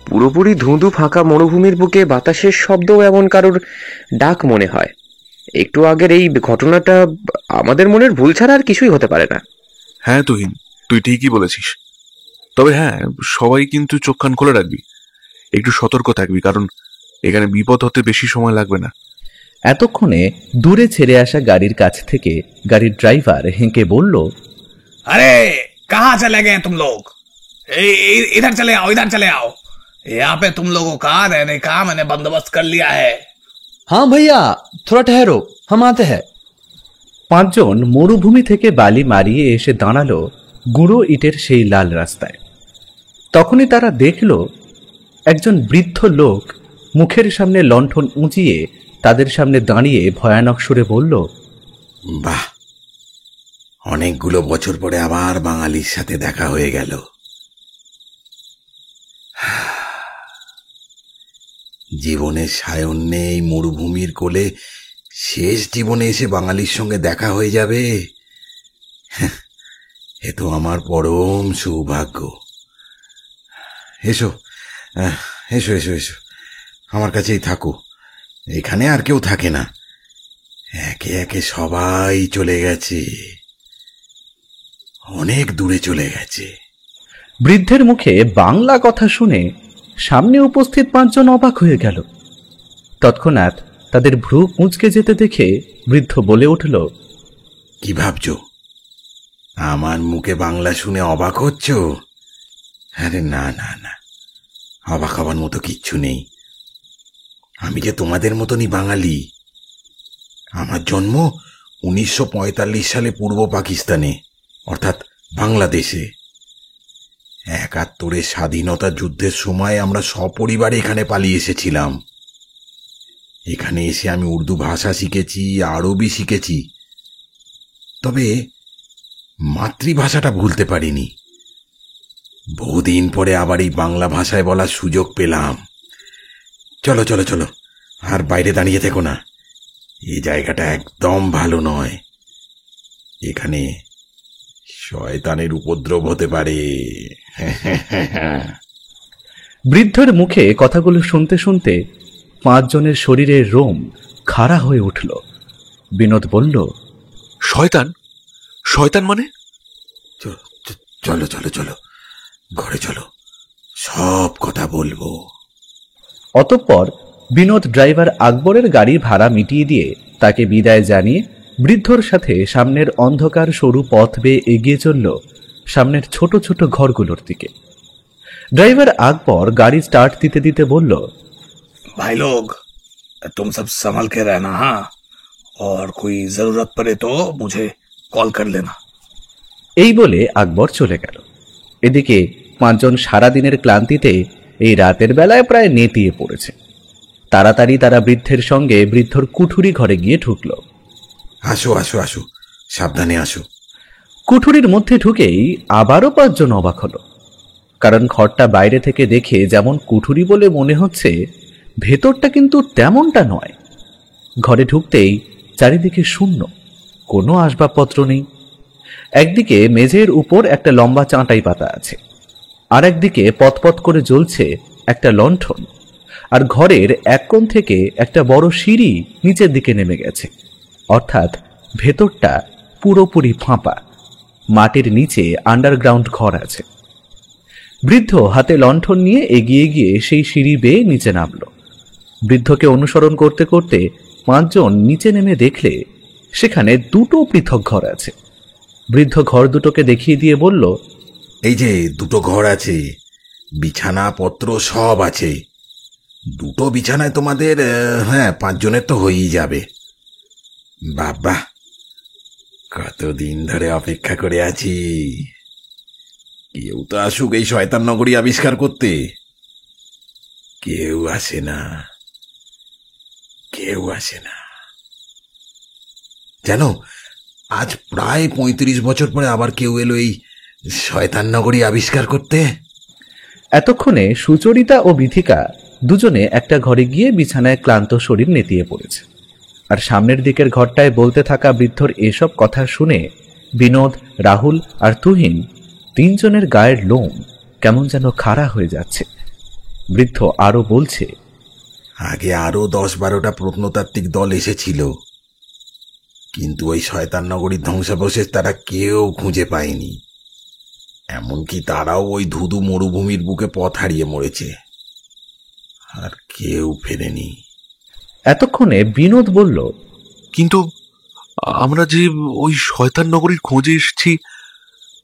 পুরোপুরি ধুঁধু ফাঁকা মরুভূমির বুকে বাতাসের শব্দ এমন কারোর ডাক মনে হয়। একটু আগের এই ঘটনাটা আমাদের মনের ভুল ছাড়া আর কিছুই হতে পারে না। হ্যাঁ তুহিন, তুই ঠিকই বলেছিস। তবে হ্যাঁ, সবাই কিন্তু চোখ কান খোলা রাখবি, একটু সতর্ক থাকবি, কারণ এখানে বিপদ হতে বেশি সময় লাগবে না। এতক্ষণে দূরে ছেড়ে আসা গাড়ির কাছ থেকে গাড়ির ড্রাইভার হেঁকে বলল, अरे कहाँ चले गए तुम लोग? इधर चले आओ, इधर चले आओ। यहाँ पे तुम लोगों का रहने का मैंने बंदोबस्त कर लिया है। हाँ भैया, थोड़ा ठहरो, हम आते हैं। 5 জন মরুভূমি থেকে বালি মারিয়ে এসে দাঁড়ালো গুঁড়ো ইটের সেই লাল রাস্তায়। তখনই তারা দেখল একজন বৃদ্ধ লোক মুখের সামনে লণ্ঠন উঁচিয়ে তাদের সামনে দাঁড়িয়ে ভয়ানক সুরে বলল, বাহ, অনেকগুলো বছর পরে আবার বাঙালির সাথে দেখা হয়ে গেল। জীবনের সায়ন্যে এই মরুভূমির কোলে শেষ জীবনে এসে বাঙালির সঙ্গে দেখা হয়ে যাবে, এ তো আমার পরম সৌভাগ্য। এসো এসো এসো এসো, আমার কাছেই থাকো, এখানে আর কেউ থাকে না, একে একে সবাই চলে গেছে, অনেক দূরে চলে গেছে। বৃদ্ধের মুখে বাংলা কথা শুনে সামনে উপস্থিত 5 জন অবাক হয়ে গেল। তৎক্ষণাৎ তাদের ভ্রু কুঁচকে যেতে দেখে বৃদ্ধ বলে উঠল, কি ভাবছ? আমার মুখে বাংলা শুনে অবাক হচ্ছ? আরে না না না, অবাক হবার মতো কিচ্ছু নেই। আমি যে তোমাদের মতনই বাঙালি। আমার জন্ম 1945 সালে পূর্ব পাকিস্তানে, অর্থাৎ বাংলাদেশে। 71-এর স্বাধীনতা যুদ্ধের সময় আমরা সপরিবারে এখানে পালিয়ে এসেছিলাম। এখানে এসে আমি উর্দু ভাষা শিখেছি, আরবি শিখেছি, তবে মাতৃভাষাটা ভুলতে পারিনি। বহুদিন পরে আবার এই বাংলা ভাষায় বলার সুযোগ পেলাম। চলো চলো চলো, আর বাইরে দাঁড়িয়ে থেকো না, এই জায়গাটা একদম ভালো নয়, এখানে শয়তানের উপদ্রব হতে পারে। বৃদ্ধের মুখে কথাগুলো শুনতে শুনতে 5 জনের শরীরের রোম খাড়া হয়ে উঠল। বিনোদ বলল, শয়তান? শয়তান মানে? চলো চলো চলো, ঘরে চলো, সব কথা বলবো। অতঃপর বিনোদ ড্রাইভার আকবরের গাড়ির ভাড়া মিটিয়ে দিয়ে তাকে বিদায় জানিয়ে বৃদ্ধর সাথে সামনের অন্ধকার সরু পথ বেয়ে এগিয়ে চলল সামনের ছোট ছোট ঘরগুলোর দিকে। ড্রাইভার আকবর গাড়ি স্টার্ট দিতে দিতে বলল, भाई लोग तुम सब संभल के रहना, हाँ, और कोई जरूरत पड़े तो मुझे कॉल कर लेना। এই বলে আকবর চলে গেল। এদিকে 5 জন সারাদিনের ক্লান্তিতে এই রাতের বেলায় প্রায় নেতিয়ে পড়েছে। তাড়াতাড়ি তারা বৃদ্ধের সঙ্গে বৃদ্ধর কুঠুরি ঘরে গিয়ে ঢুকল। আসো আসো আসো, সাবধানে আসো। কুঠুরির মধ্যে ঢুকেই আবারও 5 জন অবাক হলো, কারণ ঘরটা বাইরে থেকে দেখে যেমন কুঠুরি বলে মনে হচ্ছে, ভেতরটা কিন্তু তেমনটা নয়। ঘরে ঢুকতেই চারিদিকে শূন্য, কোনো আসবাবপত্র নেই। একদিকে মেঝের উপর একটা লম্বা চাঁটাই পাতা আছে, আর একদিকে পতপত করে জ্বলছে একটা লণ্ঠন, আর ঘরের এক কোণ থেকে একটা বড় সিঁড়ি নিচের দিকে নেমে গেছে, অর্থাৎ ভেতরটা পুরোপুরি ফাঁপা। মাটির নিচে আন্ডারগ্রাউন্ড ঘর আছে। বৃদ্ধ হাতে লণ্ঠন নিয়ে এগিয়ে গিয়ে সেই সিঁড়ি বেয়ে নিচে নামল। বৃদ্ধকে অনুসরণ করতে করতে 5 জন নিচে নেমে দেখলে সেখানে 2টো পৃথক ঘর আছে। বৃদ্ধ ঘর দুটোকে দেখিয়ে দিয়ে বলল, এই যে 2টো ঘর আছে, বিছানা পত্র সব আছে। 2টো বিছানায় তোমাদের 5 জনের তো হয়েই যাবে। বাবা, কতদিন ধরে অপেক্ষা করে আছি। কেউ তো আসুক এই শয়তান নগরী আবিষ্কার করতে। কেউ আসে না, কেউ আসে না। জানো, আজ প্রায় 35 বছর পরে আবার কেউ এলো এই শয়তান নগরী আবিষ্কার করতে। এতক্ষণে সুচরিতা ও বিথিকা দুজনে একটা ঘরে গিয়ে বিছানায় ক্লান্ত শরীর নেতিয়ে পড়েছে। আর সামনের দিকের ঘরটায় বলতে থাকা বৃদ্ধর এসব কথা শুনে বিনোদ, রাহুল আর তুহিন তিনজনের গায়ের লোম কেমন যেন খাড়া হয়ে যাচ্ছে। বৃদ্ধ আরো বলছে, আগে আরো 10-12টা প্রত্নতাত্ত্বিক দল এসেছিল, কিন্তু ওই শয়তান নগরীর ধ্বংসাবশেষ তারা কেউ খুঁজে পায়নি। এমনকি তারাও ওই ধুধু মরুভূমির বুকে পথ হারিয়ে মরেছে, আর কেউ ফেরেনি। এতক্ষণে বিনোদ বলল, কিন্তু আমরা যে ওই শয়তান নগরীর খোঁজে এসেছি,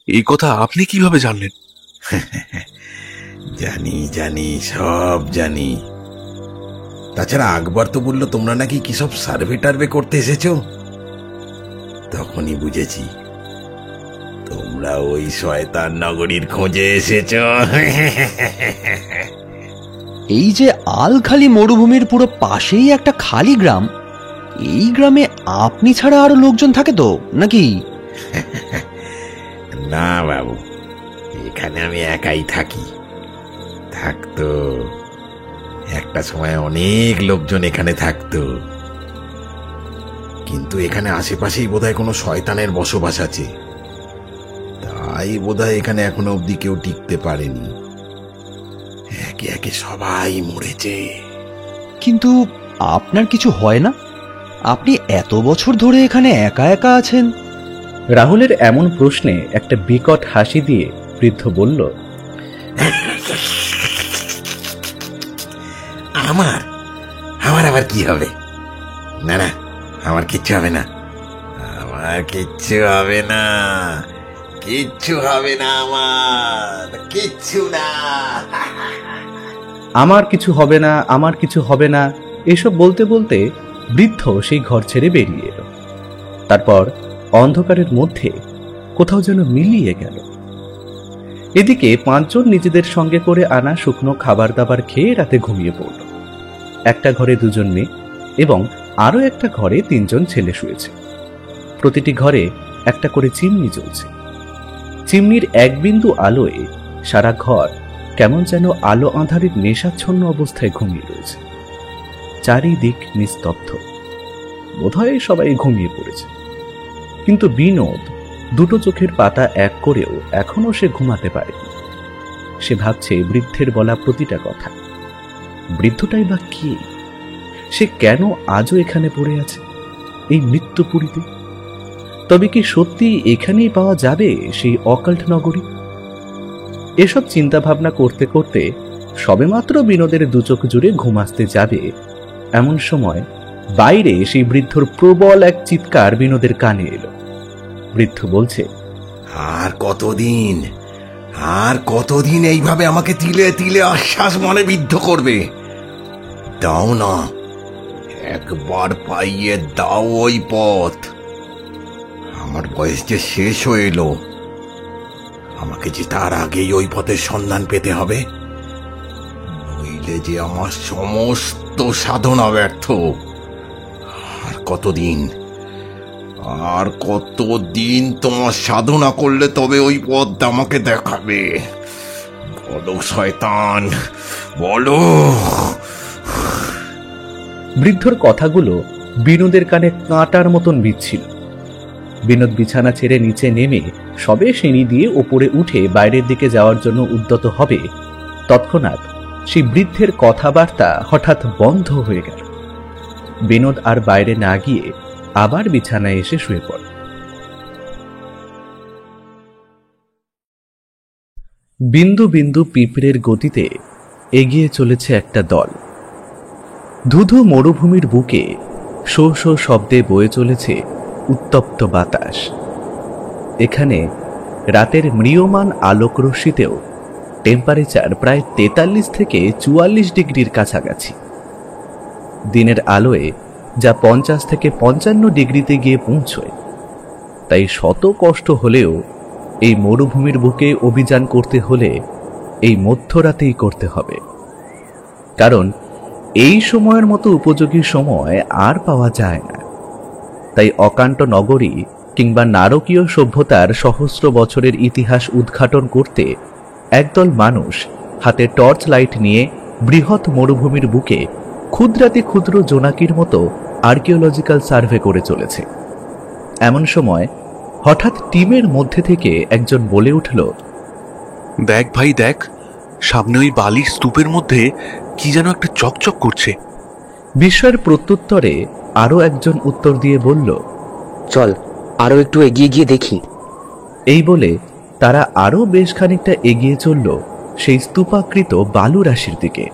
এই কথা আপনি কিভাবে জানলেন? জানি জানি, সব জানি। তাছাড়া আকবর তো বললো তোমরা নাকি কি সব সার্ভে টার্ভে করতে এসেছো। তখনই বুঝেছি তোমরা ওই শয়তান নগরীর খোঁজে এসেছো। এই যে আলখালি মরুভূমির পুরো পাশেই একটা খালি গ্রাম, এই গ্রামে আপনি ছাড়া আরো লোকজন থাকে তো নাকি? না বাবু, এখানে আমি একাই থাকি। থাকতো একটা সময়, অনেক লোকজন এখানে থাকতো, কিন্তু এখানে আশেপাশেই বোধহয় কোনো শয়তানের বসবাস আছে, তাই বোধহয় এখানে এখনো অবধি কেউ টিকতে পারেনি। একে একে সবাই মরেছে। কিন্তু আপনার কিছু হয় না? আপনি এত বছর ধরে এখানে একা একা আছেন। রাহুলের এমন প্রশ্নে একটা বিকট হাসি দিয়ে বৃদ্ধ বলল, আমার আমার আবার কি হবে? না না, আমার কিচ্ছু হবে না, আমার কিচ্ছু হবে না, কিচ্ছু হবে না, আমার কিচ্ছু না। আমার কিছু হবে না, আমার কিছু হবে না, এসব বলতে বলতে বৃদ্ধ সেই ঘর ছেড়ে বেরিয়ে এলো। তারপর অন্ধকারের মধ্যে কোথাও যেন মিলিয়ে গেল। এদিকে 5 জন নিজেদের সঙ্গে করে আনা শুকনো খাবার দাবার খেয়ে রাতে ঘুমিয়ে পড়ল। একটা ঘরে 2 জন মেয়ে এবং আরো একটা ঘরে 3 জন ছেলে শুয়েছে। প্রতিটি ঘরে একটা করে চিমনি জ্বলছে। চিমনির এক বিন্দু আলোয় সারা ঘর কেমন যেন আলো আঁধারের নেশাচ্ছন্ন অবস্থায় ঘুমিয়ে রয়েছে। চারিদিক নিস্তব্ধ, বোধহয় সবাই ঘুমিয়ে পড়েছে। কিন্তু বিনোদ 2 চোখের পাতা এক করেও এখনো সে ঘুমাতে পারেনি। সে ভাবছে বৃদ্ধের বলা প্রতিটা কথা। বৃদ্ধটাই বা কে? সে কেন আজও এখানে পড়ে আছে এই মৃত্যুপুরীতে? তবে কি সত্যি এখানেই পাওয়া যাবে সেই অকাল্ট নগরী? এসব চিন্তা ভাবনা করতে করতে সবেমাত্র বিনোদের 2 চোখ জুড়ে ঘুম আসতে যাবে, এমন সময় বাইরে সেই বৃদ্ধর প্রবল এক চিৎকার বিনোদের কানে এলো। বৃদ্ধ বলছে, আর কতদিন, আর কতদিন এইভাবে আমাকে তিলে তিলে আশ্বাস মনে বিদ্ধ করবে? দাও না, একবার পাইয়ে দাও ওই পথ। আমার বয়স যে শেষ হয়ে এলো, আমাকে যে তার আগেই ওই পথের সন্ধান পেতে হবে, নইলে যে আমার সমস্ত সাধনা ব্যর্থ। আর কতদিন, আর কতদিন তোমার সাধনা করলে তবে ওই পথ আমাকে দেখাবে? বলো শয়তান, বলো। বৃদ্ধর কথাগুলো বিনোদের কানে কাঁটার মতন বিচ্ছিল। বিনোদ বিছানা ছেড়ে নিচে নেমে সবে সিঁড়ি দিয়ে ওপরে উঠে বাইরের দিকে যাওয়ার জন্য উদ্যত হবে, তৎক্ষণাৎ সেই বৃদ্ধের কথাবার্তা হঠাৎ বন্ধ হয়ে গেল। বিনোদ আর বাইরে না গিয়ে আবার বিছানায় এসে শুয়ে পড়ে। বিন্দু বিন্দু পিঁপড়ের গতিতে এগিয়ে চলেছে একটা দল। ধুধু মরুভূমির বুকে শো শো শব্দে বয়ে চলেছে উত্তপ্ত বাতাস। এখানে রাতের ম্রিয়মান আলোক রশ্মিতেও টেম্পারেচার প্রায় 43 থেকে 44 ডিগ্রির কাছাকাছি। দিনের আলোয় যা 50 থেকে 55 ডিগ্রিতে গিয়ে পৌঁছয়। তাই শত কষ্ট হলেও এই মরুভূমির বুকে অভিযান করতে হলে এই মধ্যরাতেই করতে হবে, কারণ এই সময়ের মতো উপযোগী সময় আর পাওয়া যায় না। তাই অকান্ত নগরী কিংবা নারকীয় সভ্যতার সহস্র বছরের ইতিহাস উদ্ঘাটন করতে একদল মানুষ হাতে টর্চ লাইট নিয়ে বৃহৎ মরুভূমির বুকে ক্ষুদ্রাতি ক্ষুদ্র জোনাকির মতো আর্কিওলজিক্যাল সার্ভে করে চলেছে। এমন সময় হঠাৎ টিমের মধ্যে থেকে একজন বলে উঠল, দেখ ভাই দেখ, সামনে ওই বালির স্তূপের মধ্যে কি যেন একটা চকচক করছে। বিস্ময়ের প্রত্যুত্তরে আরো একজন উত্তর দিয়ে বলল, চল আরো একটু এগিয়ে গিয়ে দেখি। এই বলে তারা আরো বেশ খানিকটা এগিয়ে চলল সেই স্তূপাকৃত বালু রাশির দিকে,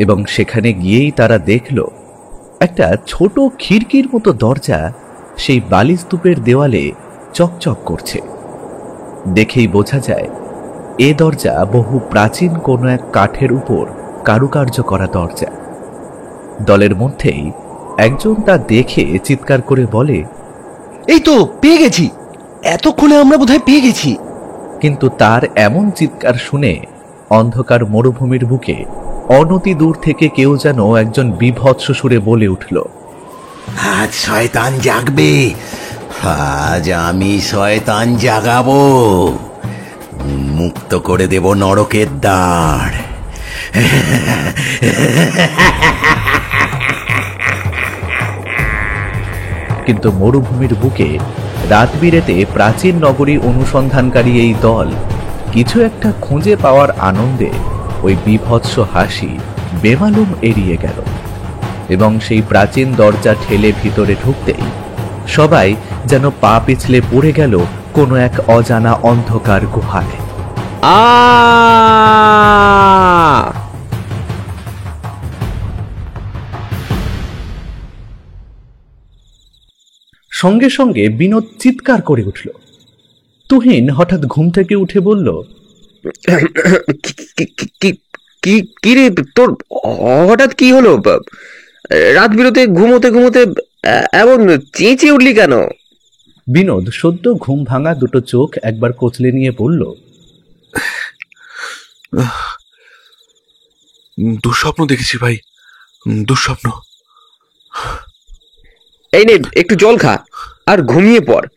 এবং সেখানে গিয়েই তারা দেখল একটা ছোট খিড়কির মতো দরজা সেই বালি স্তূপের দেওয়ালে চকচক করছে। দেখেই বোঝা যায় এ দরজা বহু প্রাচীন কোনো এক কাঠের উপর কারুকার্য করা দরজা। দলের মধ্যেই একজন তা দেখে চিৎকার করে বলে, এই তো পেয়ে গেছি, এতক্ষণে আমরা বোধহয় পেয়ে গেছি। কিন্তু তার এমন চিৎকার শুনে অন্ধকার মরুভূমির বুকে অনতি দূর থেকে কেউ যেন একজন বিভৎস সুরে বলে উঠল, আজ শয়তান জাগবে, আজ আমি শয়তান জাগাবো, মুক্ত করে দেব নরকের দ্বার। কিন্তু মরুভূমির বুকে রাত বিরেতে প্রাচীন নগরী অনুসন্ধানকারী এই দল কিছু একটা খুঁজে পাওয়ার আনন্দে ওই বিভৎস হাসি বেমালুম এড়িয়ে গেল, এবং সেই প্রাচীন দরজা ঠেলে ভিতরে ঢুকতেই সবাই যেন পা পিছলে পড়ে গেল কোনো এক অজানা অন্ধকার গুহায়। সঙ্গে সঙ্গে বিনোদ চিৎকার করে উঠল। তুহিন হঠাৎ ঘুম থেকে উঠে বলল, কি রে তোর হঠাৎ কি হলো? রাত বিরতে ঘুমোতে ঘুমোতে এমন চেঁচিয়ে উঠলি কেন? বিনোদ সদ্য ঘুম ভাঙা দুটো চোখ একবার কচলে নিয়ে বলল, দুঃস্বপ্ন দেখেছি ভাই, দুঃস্বপ্ন। এই নে একটু জল খা আর ঘুমিয়ে পড়।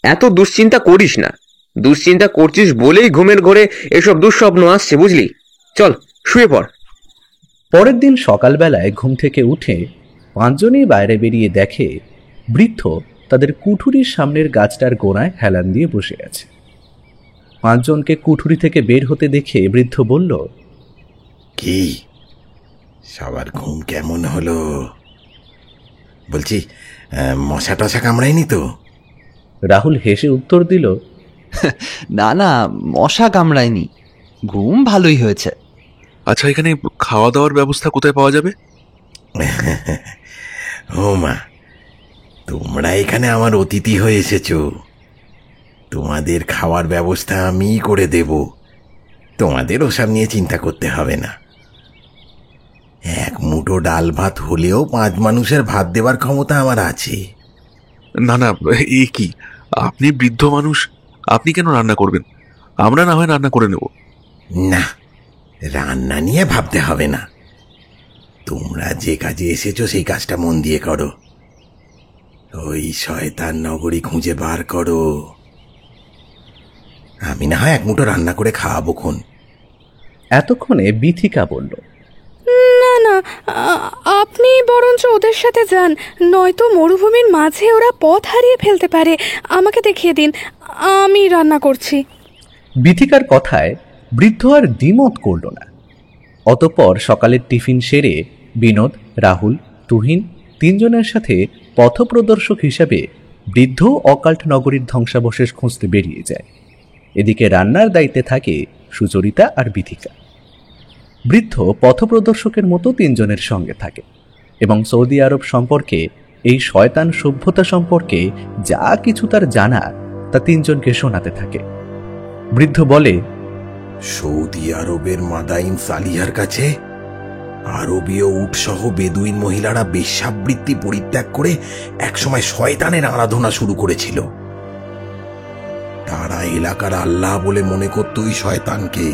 এত দুশ্চিন্তা করিস না, দুশ্চিন্তা করছিস বলেই ঘুমের ঘোরে এসব দুঃস্বপ্ন আসছে, বুঝলি? চল শুয়ে পড়। পরের দিন সকালবেলায় ঘুম থেকে উঠে পাঁচজনই বাইরে বেরিয়ে দেখে বৃদ্ধ তাদের কুঠুরির সামনের গাছটার গোড়ায় হেলান দিয়ে বসে আছে। পাঁচজনকে কুঠুরি থেকে বের হতে দেখে বৃদ্ধ বলল, কি সবার ঘুম কেমন হলো? বলছি মশা টশা কামড়ায়নি তো? রাহুল হেসে উত্তর দিল, না না, মশা কামড়ায়নি, ঘুম ভালোই হয়েছে। আচ্ছা, এখানে খাওয়া দাওয়ার ব্যবস্থা কোথায় পাওয়া যাবে? ও মা, তোমরা এখানে আমার অতিথি হয়ে এসেছো, তোমাদের খাওয়ার ব্যবস্থা আমিই করে দেব, তোমাদের ওসব নিয়ে চিন্তা করতে হবে না। এক মুঠো ডাল ভাত হলেও 5 মানুষের ভাত দেওয়ার ক্ষমতা আমার আছে। না না, এ কি, আপনি বৃদ্ধ মানুষ, আপনি কেন রান্না করবেন? আমরা না হয় রান্না করে নেব। না, রান্না নিয়ে ভাবতে হবে না, তোমরা যে কাজে এসেছো সেই কাজটা মন দিয়ে করো। ওই শয়তান নগরী খুঁজে বার করো, আমি না হয় এক মুঠো রান্না করে খাওয়াবো খন। এতক্ষণে বিথিকা বলল, না না, আপনি বরঞ্চ ওদের সাথে যান, নয়তো মরুভূমির মাঝে ওরা পথ হারিয়ে ফেলতে পারে। আমাকে দেখিয়ে দিন, আমি রান্না করছি। বিথিকার কথায় বৃদ্ধ আর দ্বিমত করল না। অতঃপর সকালের টিফিন সেরে বিনোদ, রাহুল, তুহিন তিনজনের সাথে পথপ্রদর্শক হিসাবে বৃদ্ধ অকাল্ট নগরীর ধ্বংসাবশেষ খুঁজতে বেরিয়ে যায়। এদিকে রান্নার দায়িত্বে থাকে সুচরিতা আর বিথিকা। বৃদ্ধ পথপ্রদর্শকের মতো তিনজনের সঙ্গে থাকে এবং সৌদি আরব সম্পর্কে, এই শয়তান সভ্যতা সম্পর্কে যা কিছু তার জানা তা তিনজনকে শোনাতে থাকে। বৃদ্ধ বলে, সৌদি আরবের মাদাইন সালিহার কাছে আরবীয় উটসহ বেদুইন মহিলারা বেশ্যাবৃত্তি পরিত্যাগ করে একসময় শয়তানের আরাধনা শুরু করেছিল। তারা এলাকার আল্লাহ বলে মনে করত ওই শয়তানকে।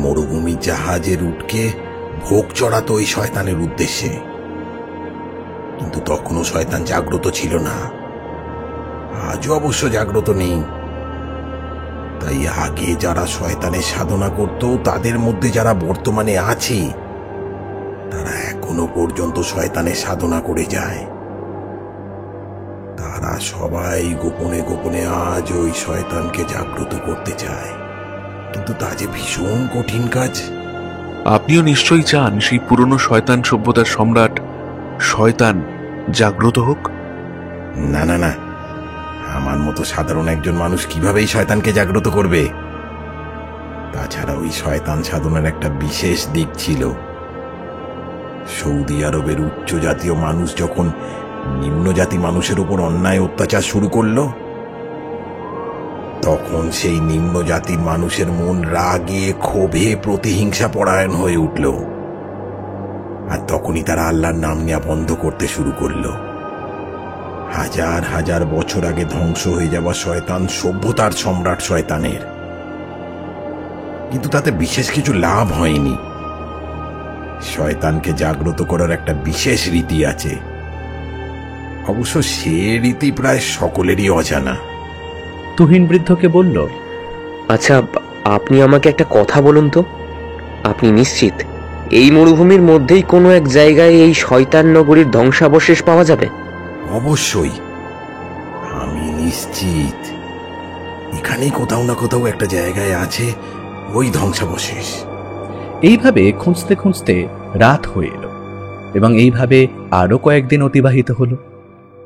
মরুভূমি জাহাজের উটকে ভোগ চড়াতো ওই শয়তানের উদ্দেশ্যে, কিন্তু তখনও শয়তান জাগ্রত ছিল না। আজও অবশ্য জাগ্রত নেই। তাই আগে যারা শয়তানের সাধনা করত তাদের মধ্যে যারা বর্তমানে আছে তারা এখনো পর্যন্ত শয়তানের সাধনা করে যায়। তারা সবাই গোপনে গোপনে আজ ওই শয়তানকে জাগ্রত করতে চায়, কিন্তু তা যে ভীষণ কঠিন কাজ। আপনিও নিশ্চয়ই চান সেই পুরনো শয়তান সভ্যতার সম্রাট শয়তান জাগ্রত হোক? না না না, আমার মতো সাধারণ একজন মানুষ কিভাবে এই শয়তানকে জাগ্রত করবে? তাছাড়া ওই শয়তান সাধনার একটা বিশেষ দিক ছিল। সৌদি আরবের উচ্চ জাতীয় মানুষ যখন নিম্ন জাতি মানুষের উপর অন্যায় অত্যাচার শুরু করলো, তখন সেই নিম্ন জাতির মানুষের মন রাগে ক্ষোভে প্রতিহিংসা পরায়ণ হয়ে উঠল। আর তখনই তারা আল্লাহর নাম নেওয়া বন্ধ করতে শুরু করলো। হাজার হাজার বছর আগে ধ্বংস হয়ে যাওয়া শয়তান সভ্যতার সম্রাট শয়তানের। কিন্তু তাতে বিশেষ কিছু লাভ হয়নি। শয়তানকে জাগ্রত করার একটা বিশেষ রীতি আছে, অবশ্য সে রীতি প্রায় সকলেরই অজানা। তুহিন বৃদ্ধকে বলল, আচ্ছা, আপনি আমাকে একটা কথা বলুন তো, আপনি নিশ্চিত এই মরুভূমির মধ্যেই কোনো এক জায়গায় এই শয়তান নগরীর ধ্বংসাবশেষ পাওয়া যাবে? অবশ্যই, আমি নিশ্চিত এখানেই কোথাও না কোথাও একটা জায়গায় আছে ওই ধ্বংসাবশেষ। এইভাবে খুঁজতে খুঁজতে রাত হয়ে এলো এবং এইভাবে আরো কয়েকদিন অতিবাহিত হলো।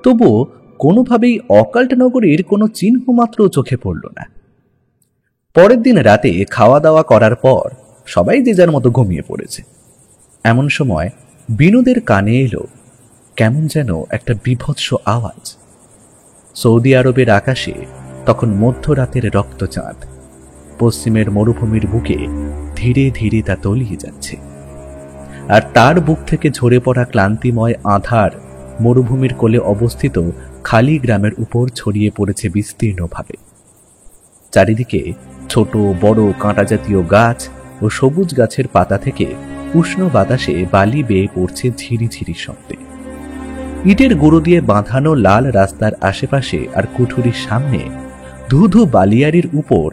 তবুও কোনোভাবেই অকাল্ট নগরীর কোনো চিহ্ন মাত্র চোখে পড়ল না। পরের দিন রাতে খাওয়া দাওয়া করার পর সবাই যে যার মতো ঘুমিয়ে পড়েছে। এমন সময় বিনোদের কানে এলো কেমন যেন একটা বীভৎস আওয়াজ। সৌদি আরবের আকাশে তখন মধ্যরাতের রক্তচাঁদ পশ্চিমের মরুভূমির বুকে ধীরে ধীরে তা তলিয়ে যাচ্ছে, আর তার বুক থেকে ঝরে পড়া ক্লান্তিময় আঁধার মরুভূমির কোলে অবস্থিত খালি গ্রামের উপর ছড়িয়ে পড়েছে বিস্তীর্ণভাবে। চারিদিকে ছোট বড় কাঁটা জাতীয় গাছ ও সবুজ গাছের পাতা থেকে উষ্ণ বাতাসে বালি বেয়ে পড়ছে ঝিরিঝিরি শব্দে। ইটের গুঁড়ো দিয়ে বাঁধানো লাল রাস্তার আশেপাশে আর কুঠুরির সামনে ধুধু বালিয়ারির উপর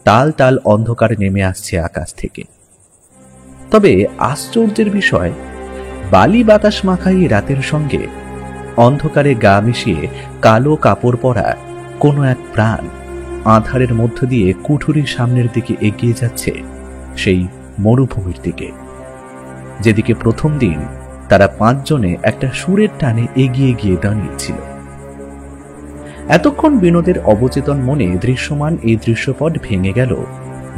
টাল টাল অন্ধকার নেমে আসছে আকাশ থেকে। তবে আশ্চর্যের বিষয়, বালি বাতাস মাখাই রাতের সঙ্গে অন্ধকারে গা মিশিয়ে কালো কাপড় পরা কোনো এক প্রাণ আঁধারের মধ্য দিয়ে কুঠুরির সামনের দিকে এগিয়ে যাচ্ছে, সেই মরুভূমির দিকে যেদিকে প্রথম দিন তারা 5 জনে একটা সুরের টানে এগিয়ে গিয়ে দাঁড়িয়েছিল। এতক্ষণ বিনোদের অবচেতন মনে দৃশ্যমান এই দৃশ্যপট ভেঙে গেল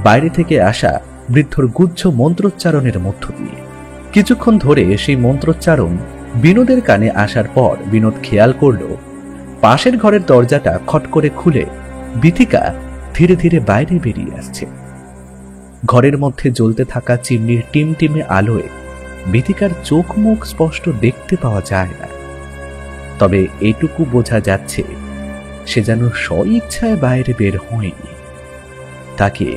বাইরে থেকে আসা বৃদ্ধর গুচ্ছ মন্ত্রোচ্চারণের মধ্য দিয়ে। কিছুক্ষণ ধরে সেই মন্ত্রোচ্চারণ বিনোদের কানে আসার পর বিনোদ খেয়াল করল পাশের ঘরের দরজাটা খট করে খুলে বিথিকা ধীরে ধীরে বাইরে বেরিয়ে আসছে। ঘরের মধ্যে জ্বলতে থাকা চিমনির টিমটিমে আলোয় বিথিকার চোখ মুখ স্পষ্ট দেখতে পাওয়া যায় না, তবে এটুকু বোঝা যাচ্ছে সে যেন স্বইচ্ছায় বাইরে বের হয়নি, তাকে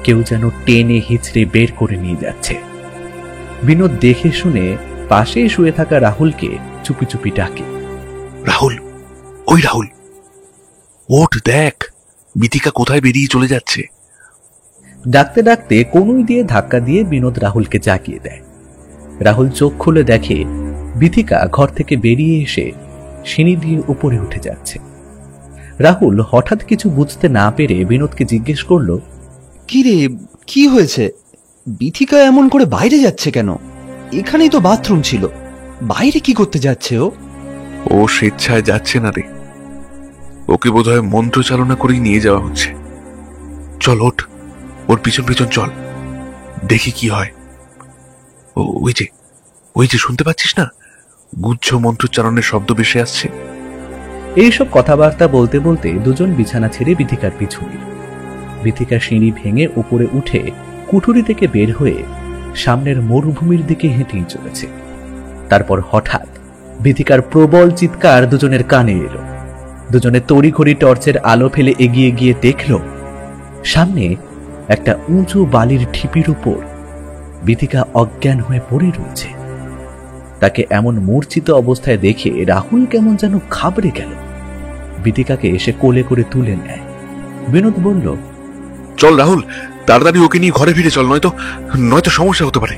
কেউ যেন টেনে হিচড়ে বের করে নিয়ে যাচ্ছে। বিনোদ দেখে শুনে পাশে শুয়ে থাকা রাহুলকে চুপি চুপি ডাকে, রাহুল, ওই রাহুল, ওঠ, দেখ বিথিকা কোথায় বেরিয়ে চলে যাচ্ছে। ডাকতে ডাকতে কনুই দিয়ে ধাক্কা দিয়ে বিনোদ রাহুলকে জাগিয়ে দেয়। রাহুল চোখ খুলে দেখে বিথিকা ঘর থেকে বেরিয়ে এসে সিঁড়ি দিয়ে উপরে উঠে যাচ্ছে। রাহুল হঠাৎ কিছু বুঝতে না পেরে বিনোদকে জিজ্ঞেস করল, কি রে, কি হয়েছে? বিথিকা এমন করে বাইরে যাচ্ছে কেন? এখানেই তো বাথরুম ছিল, বাইরে কি করতে যাচ্ছে ও? ও স্বেচ্ছায় যাচ্ছে না রে, ওকে বোধহয় মন্ত্র চালনা করেই নিয়ে যাওয়া হচ্ছে। চল ওঠ, ওর পিছন পিছন চল, দেখি কি হয়। ওই যে শুনতে পাচ্ছিস না, গুচ্ছ মন্ত্রোচ্চারণের শব্দ ভেসে আসছে। এইসব কথাবার্তা বলতে বলতে দুজন বিছানা ছেড়ে বিথিকার পিছু নিল। বিথিকা সিঁড়ি ভেঙে উপরে উঠে কুঠুরি থেকে বের হয়ে সামনের মরুভূমির দিকে হেঁটেই চলেছে। তারপর হঠাৎ বিথিকার প্রবল চিৎকার দুজনের কানে এলো। দুজনে তড়িঘড়ি টর্চের আলো ফেলে এগিয়ে গিয়ে দেখল সামনে একটা উঁচু বালির ঢিপির উপর বিথিকা অজ্ঞান হয়ে পড়ে রয়েছে। তাকে এমন মূর্ছিত অবস্থায় দেখে রাহুল কেমন যেন ঘাবড়ে গেল। বিথিকাকে এসে কোলে করে তুলে নেয়। বিনোদ বলল, চল রাহুল, তাড়াতাড়ি ওকে নিয়ে ঘরে ফিরে চল, নয়তো সমস্যা হতে পারে।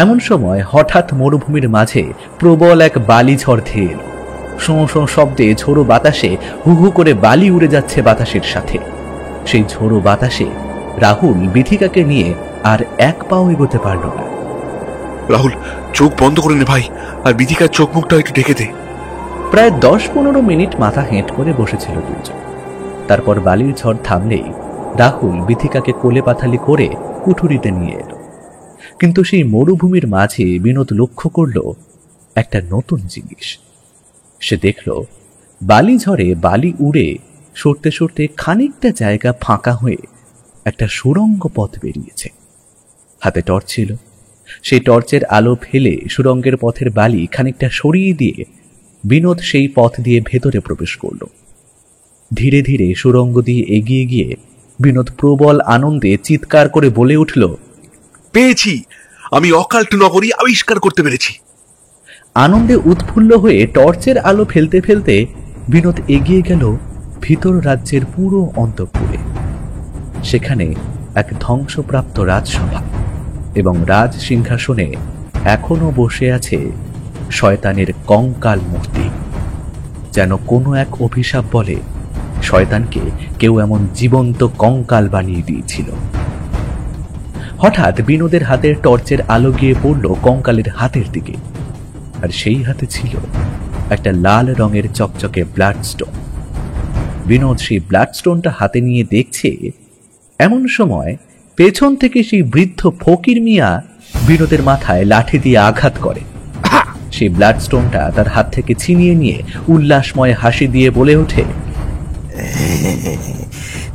এমন সময় হঠাৎ মরুভূমির মাঝে প্রবল এক বালি ঝড় ধেয়ে এলো। শোঁ শোঁ শব্দে ঝোড়ো বাতাসে হু হু করে বালি উড়ে যাচ্ছে বাতাসের সাথে। সেই ঝোড়ো বাতাসে রাহুল বিথিকাকে নিয়ে আর এক পাও এগোতে পারল না। রাহুল, চোখ বন্ধ করে নে ভাই, আর বিথিকার চোখ মুখটা একটু ঢেকে দে। প্রায় 10-15 মিনিট মাথা হেঁট করে বসেছিল দুজন। তারপর বালির ঝড় থামলেই রাহুল বিথিকাকে কোলে পাথালি করে কুঠুরিতে নিয়ে এলো। কিন্তু সেই মরুভূমির মাঝে বিনোদ লক্ষ্য করল একটা নতুন জিনিস। সে দেখল বালি ঝড়ে বালি উড়ে সরতে সরতে খানিকটা জায়গা ফাঁকা হয়ে একটা সুড়ঙ্গ পথ বেরিয়েছে। হাতে টর্চ ছিল। সেই টর্চের আলো ফেলে সুড়ঙ্গের পথের বালি খানিকটা সরিয়ে দিয়ে বিনোদ সেই পথ দিয়ে ভেতরে প্রবেশ করল। ধীরে ধীরে সুড়ঙ্গ দিয়ে এগিয়ে গিয়ে বিনোদ প্রবল আনন্দে চিৎকার করে বলে উঠল, পেয়েছি, আমি অকাল্ট নগরী আবিষ্কার করতে পেরেছি। আনন্দে উৎফুল্ল হয়ে টর্চের আলো ফেলতে ফেলতে বিনোদ এগিয়ে গেল ভিতর রাজ্যের পুরো অন্তঃপুরে। সেখানে এক ধ্বংসপ্রাপ্ত রাজসভা এবং রাজ সিংহাসনে এখনো বসে আছে শয়তানের কঙ্কাল মূর্তি। যেন কোনো এক অভিশাপ বলে শয়তানকে কেউ এমন জীবন্ত কঙ্কাল বানিয়ে দিয়েছিল। হঠাৎ বিনোদের হাতের টর্চের আলো গিয়ে পড়ল কঙ্কালের হাতের দিকে, আর সেই হাতে ছিল একটা লাল রঙের চকচকে ব্লাডস্টোন। বিনোদ সেই ব্লাডস্টোনটা হাতে নিয়ে দেখছে। এমন সময় পেছন থেকে সেই বৃদ্ধ ফকির মিয়া বিনোদের মাথায় লাঠি দিয়ে আঘাত করে। সেই ব্লাডস্টোনটা তার হাত থেকে ছিনিয়ে নিয়ে উল্লাসময় হাসি দিয়ে বলে ওঠে,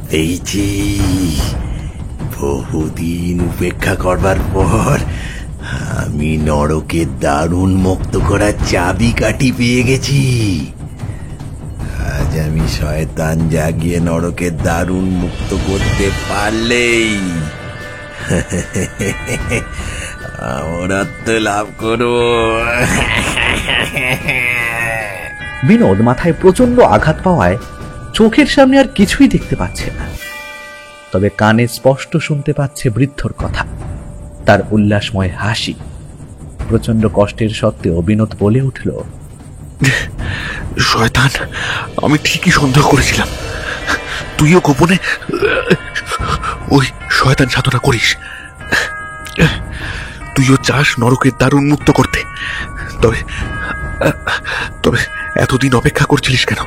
পেয়েছি, বহুদিন উপেক্ষা করবার পর আমি নরকের দারুণ মুক্ত করার চাবি কাঠি পেয়ে গেছি। আজ আমি শয়তান জাগিয়ে নরকের দারুণ মুক্ত করতে পারলেই অমরত্ব লাভ করব। বিনোদ মাথায় প্রচন্ড আঘাত পাওয়ায় চোখের সামনে আর কিছুই দেখতে পাচ্ছে না, তবে কানে স্পষ্ট শুনতে পাচ্ছে বৃদ্ধর কথা, তার উল্লাসময় হাসি। প্রচন্ড কষ্টের সত্ত্বেও বিনোদ বলে উঠল, শয়তান, আমি ঠিকই সন্দেহ করেছিলাম। তুইও গোপনে ওই শয়তান সাধনা করিস। তুইও চাস নরকের দারুণ মুক্ত করতে। তবে তবে এতদিন অপেক্ষা করছিলিস কেন?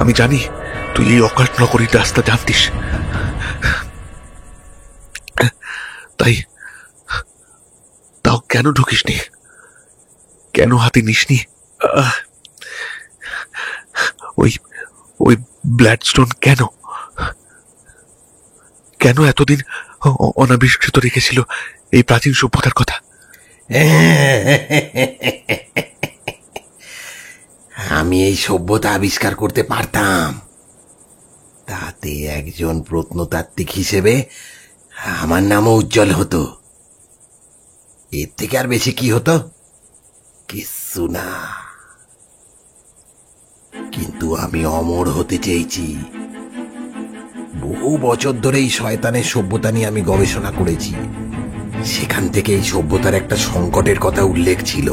আমি জানি তুই এই অকাল্ট নগরীর রাস্তা জানতিস, তাও কেন ঢুকিসনি? কেন হাতে নিসনি ওই ব্লাডস্টোন? কেন এতদিন অনাবিষ্কৃত রেখেছিল এই প্রাচীন সভ্যতার কথা? আমি এই সভ্যতা আবিষ্কার করতে পারতাম, তাতে একজন প্রত্নতাত্ত্বিক হিসেবে আমার নামও উজ্জ্বল হতো। এর থেকে আর বেশি কি হতো? কিছু না। কিন্তু আমি অমর হতে চেয়েছি। বহু বছর ধরে এই শয়তানের সভ্যতা নিয়ে আমি গবেষণা করেছি। সেখান থেকে এই সভ্যতার একটা সংকটের কথা উল্লেখ ছিল।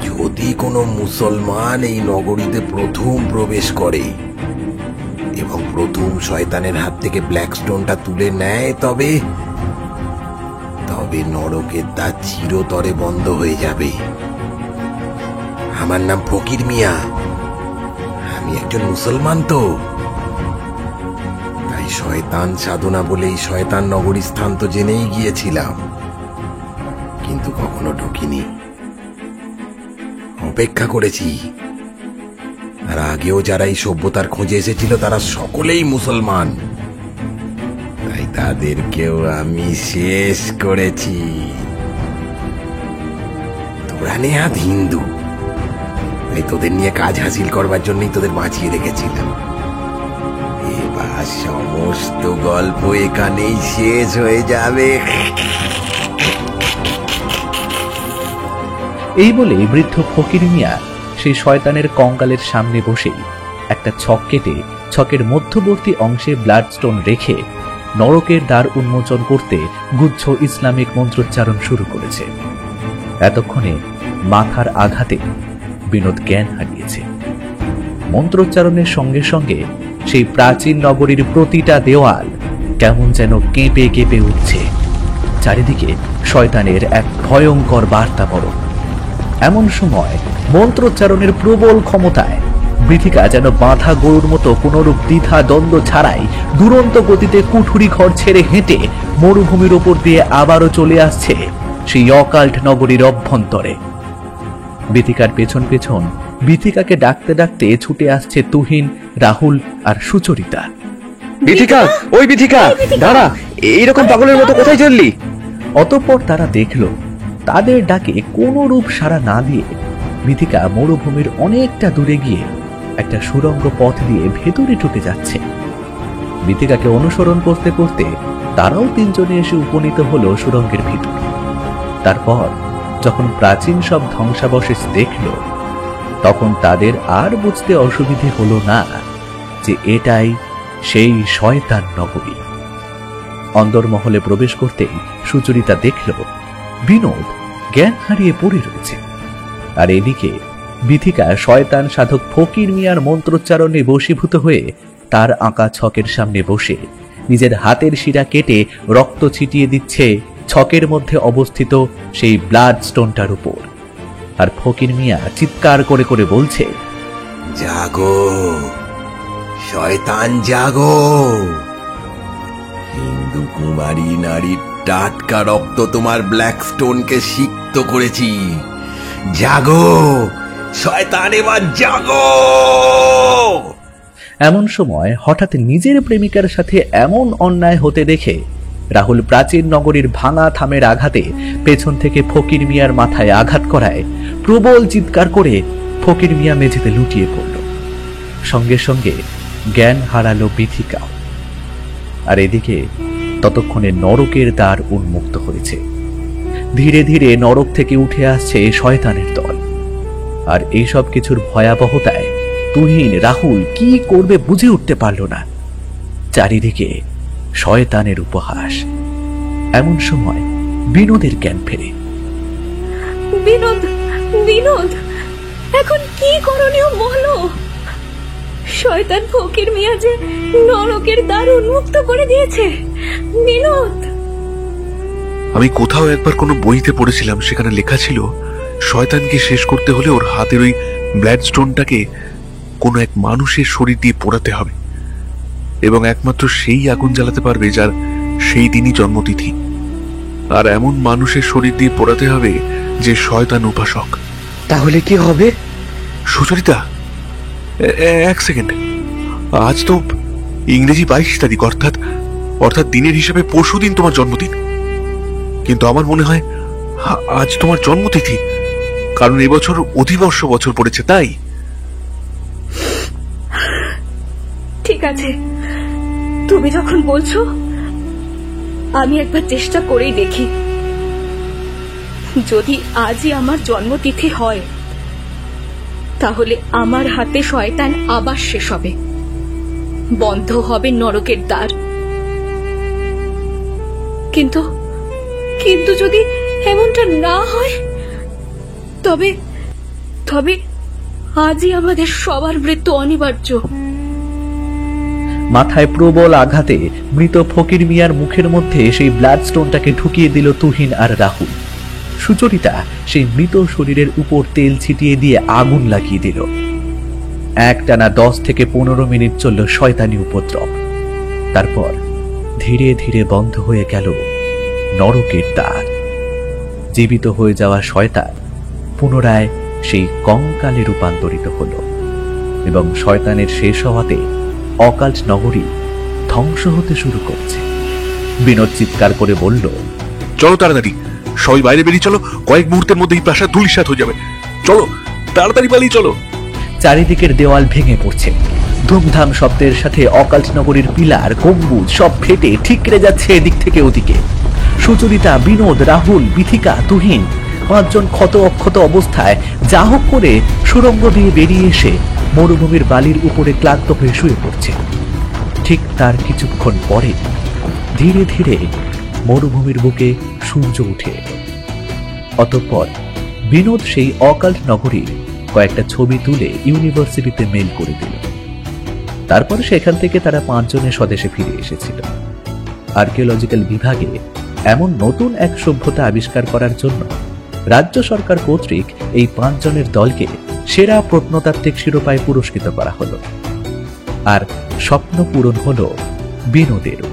যদি কোনো মুসলমান এই নগরীতে প্রথম প্রবেশ করে এবং প্রথম শয়তানের হাত থেকে ব্ল্যাকস্টোনটা তুলে নেয়, তবে নরকের দ্বার চিরতরে বন্ধ হয়ে যাবে। আমার নাম ফকির মিয়া, আমি একজন মুসলমান। তো তাই শয়তান সাধনা বলেই শয়তান নগরী স্থান তো জেনেই গিয়েছিলাম, কিন্তু কখনো ঢুকিনি। অপেক্ষা করেছি। আর আগেও যারা এই সভ্যতার খোঁজে এসেছিল তারা সকলেই মুসলমান। তাই তাদেরকেও আমি শেষ করেছি। তোরা নেহাত হিন্দু, তাই তোদের নিয়ে কাজ হাসিল করবার জন্যই তোদের বাঁচিয়ে রেখেছিলাম। এবার সমস্ত গল্প এখানেই শেষ হয়ে যাবে। এই বলে বৃদ্ধ ফকির মিয়া সেই শয়তানের কঙ্কালের সামনে বসেই একটা ছক কেটে ছকের মধ্যবর্তী অংশে ব্লাডস্টোন রেখে নরকের দ্বার উন্মোচন করতে গুচ্ছ ইসলামিক মন্ত্রোচ্চারণ শুরু করেছে। এতক্ষণে মাথার আঘাতে বিনোদ জ্ঞান হারিয়েছে। মন্ত্রোচ্চারণের সঙ্গে সঙ্গে সেই প্রাচীন নগরীর প্রতিটা দেওয়াল কেমন যেন কেঁপে কেঁপে উঠছে। চারিদিকে শয়তানের এক ভয়ঙ্কর বার্তাবরণ। এমন সময় মন্ত্রোচ্চারণের প্রবল ক্ষমতায় বৃথিকা যেন বাঁধা গরুর মতো কোনরূপ দ্বিধা দ্বন্দ্ব ছাড়াই দুরন্ত গতিতে কুঠুরি ঘর ছেড়ে হেঁটে মরুভূমির ওপর দিয়ে আবারও চলে আসছে সেই অকাল্ট নগরীর অভ্যন্তরে। বৃথিকার পেছন পেছন বৃথিকাকে ডাকতে ডাকতে ছুটে আসছে তুহিন, রাহুল আর সুচরিতা। বিথিকা, ওই বিথিকা, দাঁড়া, এইরকম পাগলের মতো কোথায় চললি? অতঃপর তারা দেখল তাদের ডাকে কোনো রূপ সাড়া না দিয়ে বৃথিকা মরুভূমির অনেকটা দূরে গিয়ে একটা সুড়ঙ্গ পথ দিয়ে ভেতরে ঢুকে যাচ্ছে। বৃথিকাকে অনুসরণ করতে করতে তারাও তিনজনে এসে উপনীত হলো সুড়ঙ্গের ভিতর। তারপর যখন প্রাচীন সব ধ্বংসাবশেষ দেখল, তখন তাদের আর বুঝতে অসুবিধে হলো না যে এটাই সেই শয়তান নগরী। অন্দরমহলে প্রবেশ করতেই সুচরিতা দেখল বিনোদ জ্ঞান হারিয়ে পড়ে রয়েছে, আর এদিকে বিথিকা শয়তান সাধক ফকির মিয়ার মন্ত্রোচ্চারণে বশীভূত হয়ে তার আঁকা ছকের সামনে বসে নিজের হাতের শিরা কেটে রক্ত ছিটিয়ে দিচ্ছে ছকের মধ্যে অবস্থিত সেই ব্লাড স্টোনটার উপর। আর ফকির মিয়া চিৎকার করে করে বলছে, জাগো শয়তান জাগো, হিন্দু কুমারী নারীর টাটকা রক্ত তোমার ব্ল্যাক স্টোনকে সিক্ত করেছি। জাগো শয়তান, এবার জাগো। এমন সময় হঠাৎ নিজের প্রেমিকার সাথে এমন অন্যায় হতে দেখে রাহুল প্রাচীন নগরীর ভাঙা থামের আঘাতে পেছন থেকে ফকির মিয়ার মাথায় আঘাত করায় প্রবল চিৎকার করে ফকির মিয়া মেঝেতে লুটিয়ে পড়ল। সঙ্গে সঙ্গে জ্ঞান হারালো বিথিকাও। আর এদিকে ততক্ষণে নরকের দ্বার উন্মুক্ত হয়েছে। ধীরে ধীরে নরক থেকে উঠে আসছে শয়তানের দল। আর এইসব কিছুর ভয়াবহতায় তুহিন, রাহুল কি করবে বুঝে উঠতে পারল না। চারিদিকে শয়তানের উপহাস। এমন সময় বিনোদের জ্ঞান ফেরে। বিনোদ, বিনোদ, এখন কি করণীয় বলো? শয়তান ফকির মিয়া যে নরকের দ্বার উন্মুক্ত করে দিয়েছে। বিনোদ, আমি কোথাও একবার কোনো বইতে পড়েছিলাম, সেখানে লেখা ছিল শয়তানকে শেষ করতে হলে ওর হাতের ওই ব্লাড স্টোনটাকে কোনো এক মানুষের শরীর দিয়ে পোড়াতে হবে, এবং একমাত্র সেই আগুন জ্বালাতে পারবে যার সেই দিনই জন্মতিথি। আর এমন মানুষের শরীর দিয়ে পোড়াতে হবে যে শয়তান উপাসক। তাহলে কি হবে? সুচরিতা, এক সেকেন্ড, আজ তো ইংরেজি 22 তারিখ, অর্থাৎ দিনের হিসাবে পরশুদিন তোমার জন্মদিন। কিন্তু আমার মনে হয় আজ তোমার জন্মতিথি, কারণ এবছর অধিবর্ষ বছর পড়েছে, তাই? ঠিক আছে, তুমি যখন বলছো আমি একবার চেষ্টা করেই দেখি। যদি আজই আমার জন্মতিথি হয়, তাহলে আমার হাতে শয়তান আবার শেষ হবে, বন্ধ হবে নরকের দ্বার। কিন্তু কিন্তু যদি এমনটা না হয়, তবে তবে আজই আমাদের সবার মৃত্যু অনিবার্য। মাথায় প্রবল আঘাতে মৃত ফকির মিয়ার মুখের মধ্যে সেই ব্লাড স্টোনটাকে ঢুকিয়ে দিল তুহিন আর রাহুল। সুচরিতা সেই মৃত শরীরের উপর তেল ছিটিয়ে দিয়ে আগুন লাগিয়ে দিল। একটানা 10 থেকে 15 মিনিট চলল শয়তানি উপদ্রব। তারপর ধীরে ধীরে বন্ধ হয়ে গেল নরকের দ্বার। জীবিত হয়ে যাওয়া শয়তান পুনরায় সেই কঙ্কালে রূপান্তরিত হল, এবং শয়তানের শেষ হওয়াতে অকাল্ট নগরী ধ্বংস হতে শুরু করছে। বিনোদ চিৎকার করে বলল, চলো তাড়াতাড়ি, সবাই বাইরে বেরিয়ে চলো, কয়েক মুহূর্তের মধ্যে এই প্রাসাদ ধূলিসাৎ হয়ে যাবে। চলো তাড়াতাড়ি পালিয়ে চলো। চারিদিকের দেওয়াল ভেঙে পড়ছে, ধুমধাম শব্দের সাথে অকাল্ট নগরীর পিলার গম্বুজ সব ফেটে ঠিকরে যাচ্ছে এদিক থেকে ওদিকে। সুচরিতা, বিনোদ, রাহুল, বিথিকা, তুহিন 5 জন ক্ষত অক্ষত অবস্থায় যা হোক করে সুড়ঙ্গ দিয়ে বেরিয়ে এসে মরুভূমির বালির উপরে ক্লান্ত হয়ে শুয়ে পড়ছে। ঠিক তার কিছুক্ষণ পরে ধীরে ধীরে মরুভূমির বুকে সূর্য উঠে এলো। অতঃপর বিনোদ সেই অকাল্ট নগরীর কয়েকটা ছবি তুলে ইউনিভার্সিটিতে মেল করে দিল। তারপর সেখান থেকে তারা 5 জনে স্বদেশে ফিরে এসেছিল। আর্কিওলজিক্যাল বিভাগে এমন নতুন এক সভ্যতা আবিষ্কার করার জন্য রাজ্য সরকার কর্তৃক এই 5 জনের দলকে সেরা প্রত্নতাত্ত্বিক শিরোপায় পুরস্কৃত করা হলো। আর স্বপ্ন পূরণ হলো বিনোদেরও।